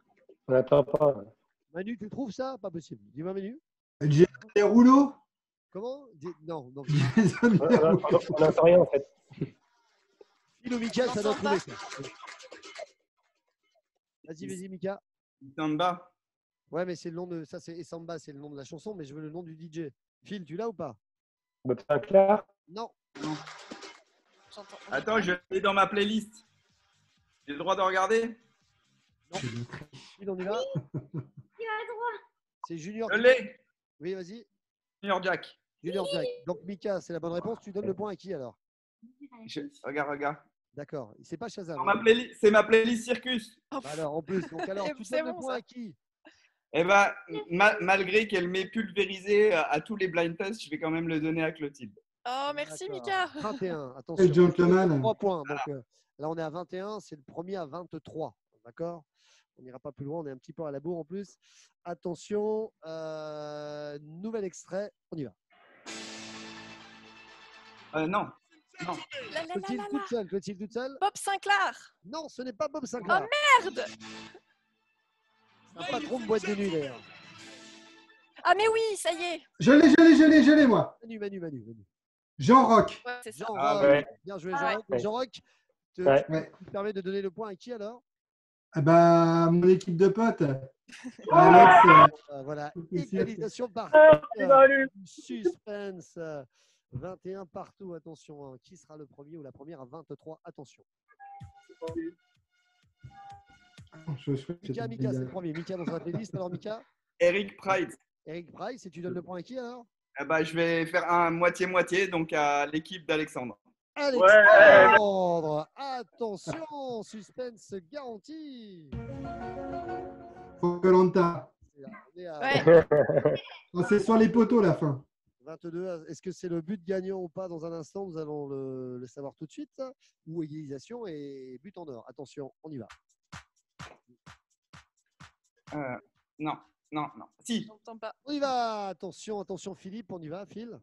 On n'attend pas. Manu, tu trouves ça? Pas possible. Dis-moi, Manu. J'ai des rouleaux. Comment? Non. On n'entend rien en fait. Phil ou Mika, ça doit trouver ça. Vas-y, Mika. Samba. Ouais, mais c'est le nom de. Ça, c'est Samba, c'est le nom de la chanson, mais je veux le nom du DJ. Phil, tu l'as ou pas? Bob Sinclair. Non. Attends, je l'ai dans ma playlist. J'ai le droit de regarder? Phil, on y va? Tu as droit. C'est Junior. Je l'ai. Oui, vas-y. Junior Jack. Junior Jack. Donc, Mika, c'est la bonne réponse. Tu donnes le point à qui alors? Regarde. D'accord. C'est pas Shazam. C'est ma playlist Circus. Bah alors, en plus. Donc, alors, tu donnes le point à qui? Eh ben, malgré qu'elle m'ait pulvérisé à tous les blind tests, je vais quand même le donner à Clotilde. Oh, merci Mika. 21. Attention. Et gentleman. 3 points. Donc, là, on est à 21. C'est le premier à 23. D'accord? On n'ira pas plus loin. On est un petit peu à la bourre en plus. Attention. Nouvel extrait. On y va. Non. Clotilde toute seule. Clotilde toute seule. Bob Sinclair. Non, ce n'est pas Bob Sinclair. Oh merde. C'est un patron de boîte de nuit d'ailleurs. Ah mais oui, ça y est. Je l'ai, moi. Manu. Jean Rock. Ouais, c'est ça. Jean Ah Rock. ouais. Bien joué, Ah Jean ouais. Rock. Jean Rock, tu Ouais. te permets de donner le point à qui alors? Ah bah, mon équipe de potes. Alex. Voilà, c'est sûr. égalisation par suspense. 21 partout, attention. Qui sera le premier ou la première à 23? Attention. Mika, c'est le premier. Mika dans la playlist. Alors, Mika? Eric Price. Eric Price, et tu donnes le point à qui alors? Eh ben, je vais faire un moitié-moitié, donc à l'équipe d'Alexandre. Alexandre, attention, suspense garanti. Koh-Lanta. C'est sur les poteaux la fin. 22. Est-ce que c'est le but gagnant ou pas dans un instant? Nous allons le savoir tout de suite. Ou égalisation et but en or. Attention, on y va. Non. Si. J'entends pas. On y va. Attention, Philippe, on y va, Phil.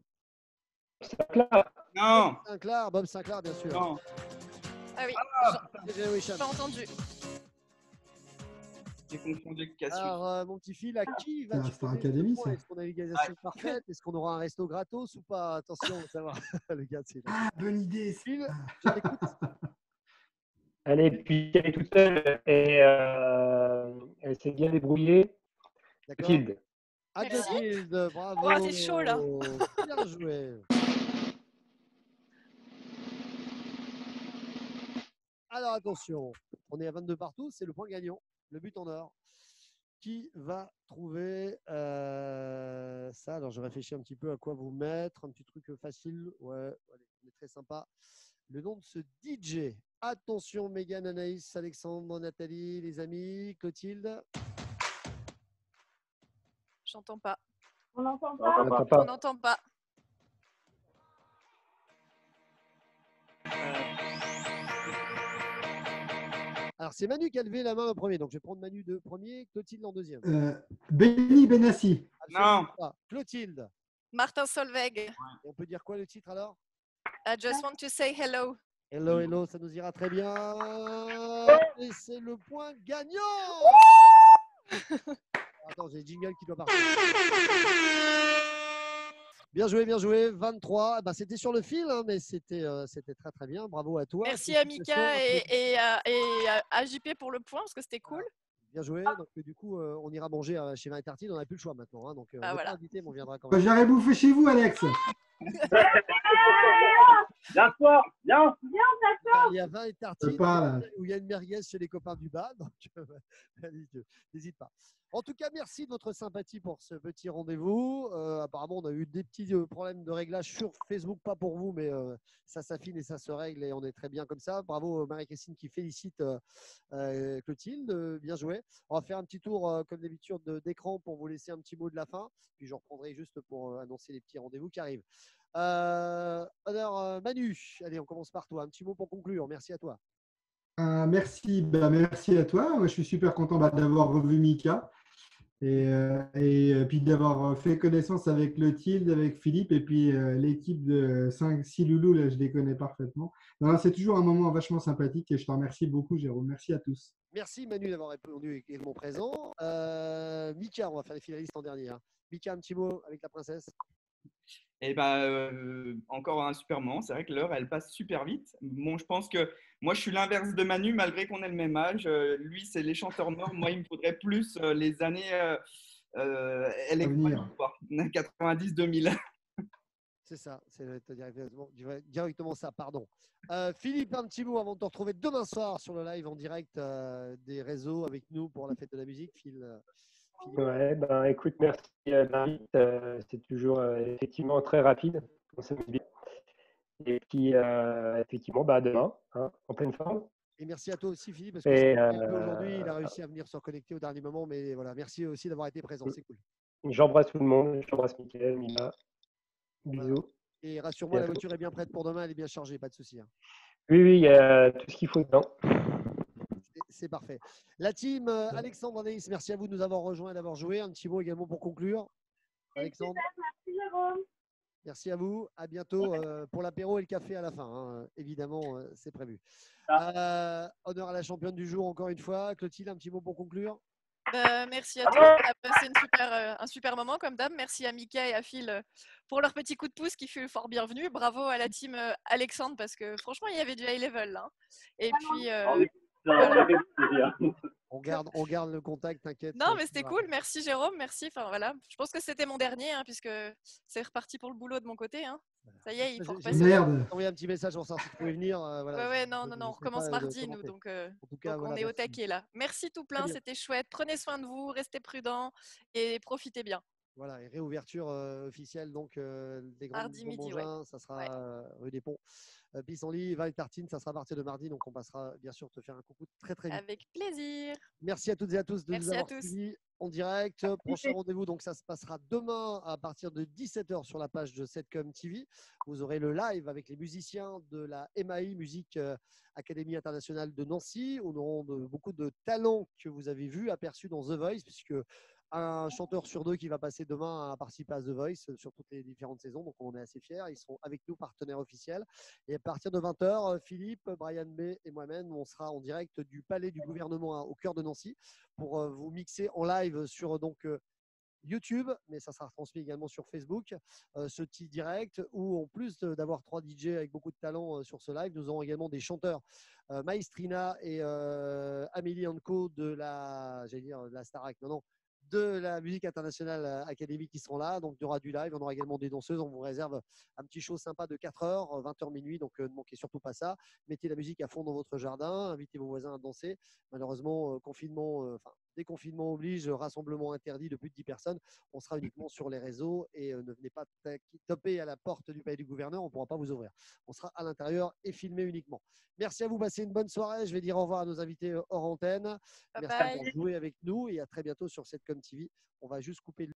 Non. Bob Sinclair, bien sûr. Non. Ah oui. J'ai pas entendu. J'ai confondu avec Cassius. Alors, mon petit Phil, à qui va C'est Star Academy, ça. Est-ce qu'on a l'égalisation parfaite? Est-ce qu'on aura un resto gratos ou pas? Attention, ça va. Le gars, c'est Ah, bonne idée. Phil, je t'écoute. Allez, puis elle est toute seule et elle s'est bien débrouillée. D'accord. Clotilde. Clotilde, bravo. Oh, c'est chaud là. Bien joué. Alors attention, on est à 22 partout, c'est le point gagnant, le but en or. Qui va trouver ça? Alors je réfléchis un petit peu à quoi vous mettre, un petit truc facile. Ouais, allez, on est très sympa. Le nom de ce DJ. Attention, Mégane, Anaïs, Alexandre, Nathalie, les amis, Clotilde. J'entends pas. On n'entend On pas. n'entend pas. On n'entend pas. Alors c'est Manu qui a levé la main en premier, donc je vais prendre Manu de premier, Clotilde en deuxième. Benny Benassi. Absolument pas. Clotilde. Martin Solveig. Et on peut dire quoi le titre alors? I just want to say hello. Hello, ça nous ira très bien. Et c'est le point gagnant. Attends, j'ai le jingle qui doit partir. Bien joué. 23. Bah, c'était sur le fil, hein, mais c'était très très bien. Bravo à toi. Merci à Mika et à JP pour le point, parce que c'était cool. Bien joué. Donc, du coup, on ira manger chez Vin et Tartine. On n'a plus le choix maintenant. Hein, donc, on n'est voilà. pas invité, mais on viendra quand même. J'aurais bouffé chez vous, Alex. Viens fort, viens. Il y a Vin et Tartine où il y a une merguez chez les copains du bas. Donc, n'hésite pas. En tout cas, merci de votre sympathie pour ce petit rendez-vous. Apparemment, on a eu des petits problèmes de réglage sur Facebook, pas pour vous, mais ça s'affine et ça se règle et on est très bien comme ça. Bravo Marie-Christine qui félicite Clotilde. Bien joué. On va faire un petit tour, comme d'habitude, d'écran pour vous laisser un petit mot de la fin. Puis je reprendrai juste pour annoncer les petits rendez-vous qui arrivent. Alors, Manu, allez, on commence par toi. Un petit mot pour conclure. Merci à toi. Merci à toi. Moi, je suis super content d'avoir revu Mika et puis d'avoir fait connaissance avec Clotilde, avec Philippe et puis l'équipe de 5-6 loulous, là, je les connais parfaitement. C'est toujours un moment vachement sympathique et je te remercie beaucoup, Jérôme. Merci à tous. Merci Manu d'avoir répondu également présent. Mika, on va faire les finalistes en dernier. Hein. Mika, un petit mot avec la princesse. Et bah, encore un super moment. C'est vrai que l'heure, elle passe super vite. Bon, je pense que moi, je suis l'inverse de Manu, malgré qu'on ait le même âge. Lui, c'est les chanteurs morts. Moi, il me faudrait plus les années À venir. 90-2000. C'est ça, c'est directement ça, pardon. Philippe, un petit mot avant de te retrouver demain soir sur le live en direct des réseaux avec nous pour la fête de la musique. Philippe. Ouais, ben écoute, merci de l'invite. C'est toujours effectivement très rapide. On s'amuse bien. Et puis, effectivement, bah, demain, hein, en pleine forme. Et merci à toi aussi, Philippe, parce que c'est un peu aujourd'hui, il a réussi à venir se reconnecter au dernier moment. Mais voilà, merci aussi d'avoir été présent, c'est cool. J'embrasse tout le monde, j'embrasse Mickaël, Mila. Bisous. Voilà. Et rassure-moi, la voiture est bien prête pour demain, elle est bien chargée, pas de souci. Hein. Oui, il y a tout ce qu'il faut dedans. C'est parfait. La team Alexandre, Anaïs, merci à vous de nous avoir rejoints et d'avoir joué. Un petit mot également pour conclure. Alexandre. Merci Jérôme. Merci à vous. À bientôt pour l'apéro et le café à la fin. Hein. Évidemment, c'est prévu. Honneur à la championne du jour encore une fois. Clotilde, un petit mot pour conclure. Merci à toi. On a passé un super moment comme d'hab. Merci à Mika et à Phil pour leur petit coup de pouce qui fut fort bienvenu. Bravo à la team Alexandre parce que franchement, il y avait du high level là. Et puis, voilà. On garde le contact, t'inquiète. Non, mais c'était cool. Merci Jérôme, merci. Enfin voilà, je pense que c'était mon dernier puisque c'est reparti pour le boulot de mon côté. Hein. Ça y est, il faut repasser. Merde. Envoyer un petit message pour savoir si tu pouvais venir. Voilà. Ouais, non, on recommence mardi nous, donc, en tout cas, donc voilà, on est au merci. taquet là. Merci tout plein, c'était chouette. Prenez soin de vous, restez prudents et profitez bien. Voilà, et réouverture officielle donc des grands Mardi midi, Mangins, ça sera rue des Ponts. Pissenlit, Val Tartine, ça sera à partir de mardi, donc on passera bien sûr te faire un coucou très très vite. Avec plaisir. Merci à toutes et à tous de Merci nous avoir à tous. suivis en direct. Prochain rendez-vous, donc ça se passera demain à partir de 17h sur la page de Setcom TV. Vous aurez le live avec les musiciens de la MAI, Musique Académie Internationale de Nancy. On aura beaucoup de talents que vous avez vus, aperçus dans The Voice, puisque un chanteur sur deux qui va passer demain à participer à The Voice sur toutes les différentes saisons. Donc, on est assez fiers. Ils seront avec nous, partenaires officiels. Et à partir de 20h, Philippe, Brian B et moi-même, on sera en direct du Palais du Gouvernement au cœur de Nancy pour vous mixer en live sur YouTube, mais ça sera transmis également sur Facebook, ce petit direct où en plus d'avoir 3 DJ avec beaucoup de talent sur ce live, nous aurons également des chanteurs Maestrina et Amélie Anco de la Starac, de la Musique Internationale Académie qui seront là. Donc, il y aura du live. On aura également des danseuses. On vous réserve un petit show sympa de 4 heures, 20h minuit. Donc, ne manquez surtout pas ça. Mettez la musique à fond dans votre jardin. Invitez vos voisins à danser. Malheureusement, déconfinement oblige, rassemblement interdit de plus de 10 personnes. On sera uniquement sur les réseaux et ne venez pas taper à la porte du palais du gouverneur. On ne pourra pas vous ouvrir. On sera à l'intérieur et filmé uniquement. Merci à vous. Passez une bonne soirée. Je vais dire au revoir à nos invités hors antenne. Merci d'avoir joué avec nous et à très bientôt sur Setcom TV. On va juste couper le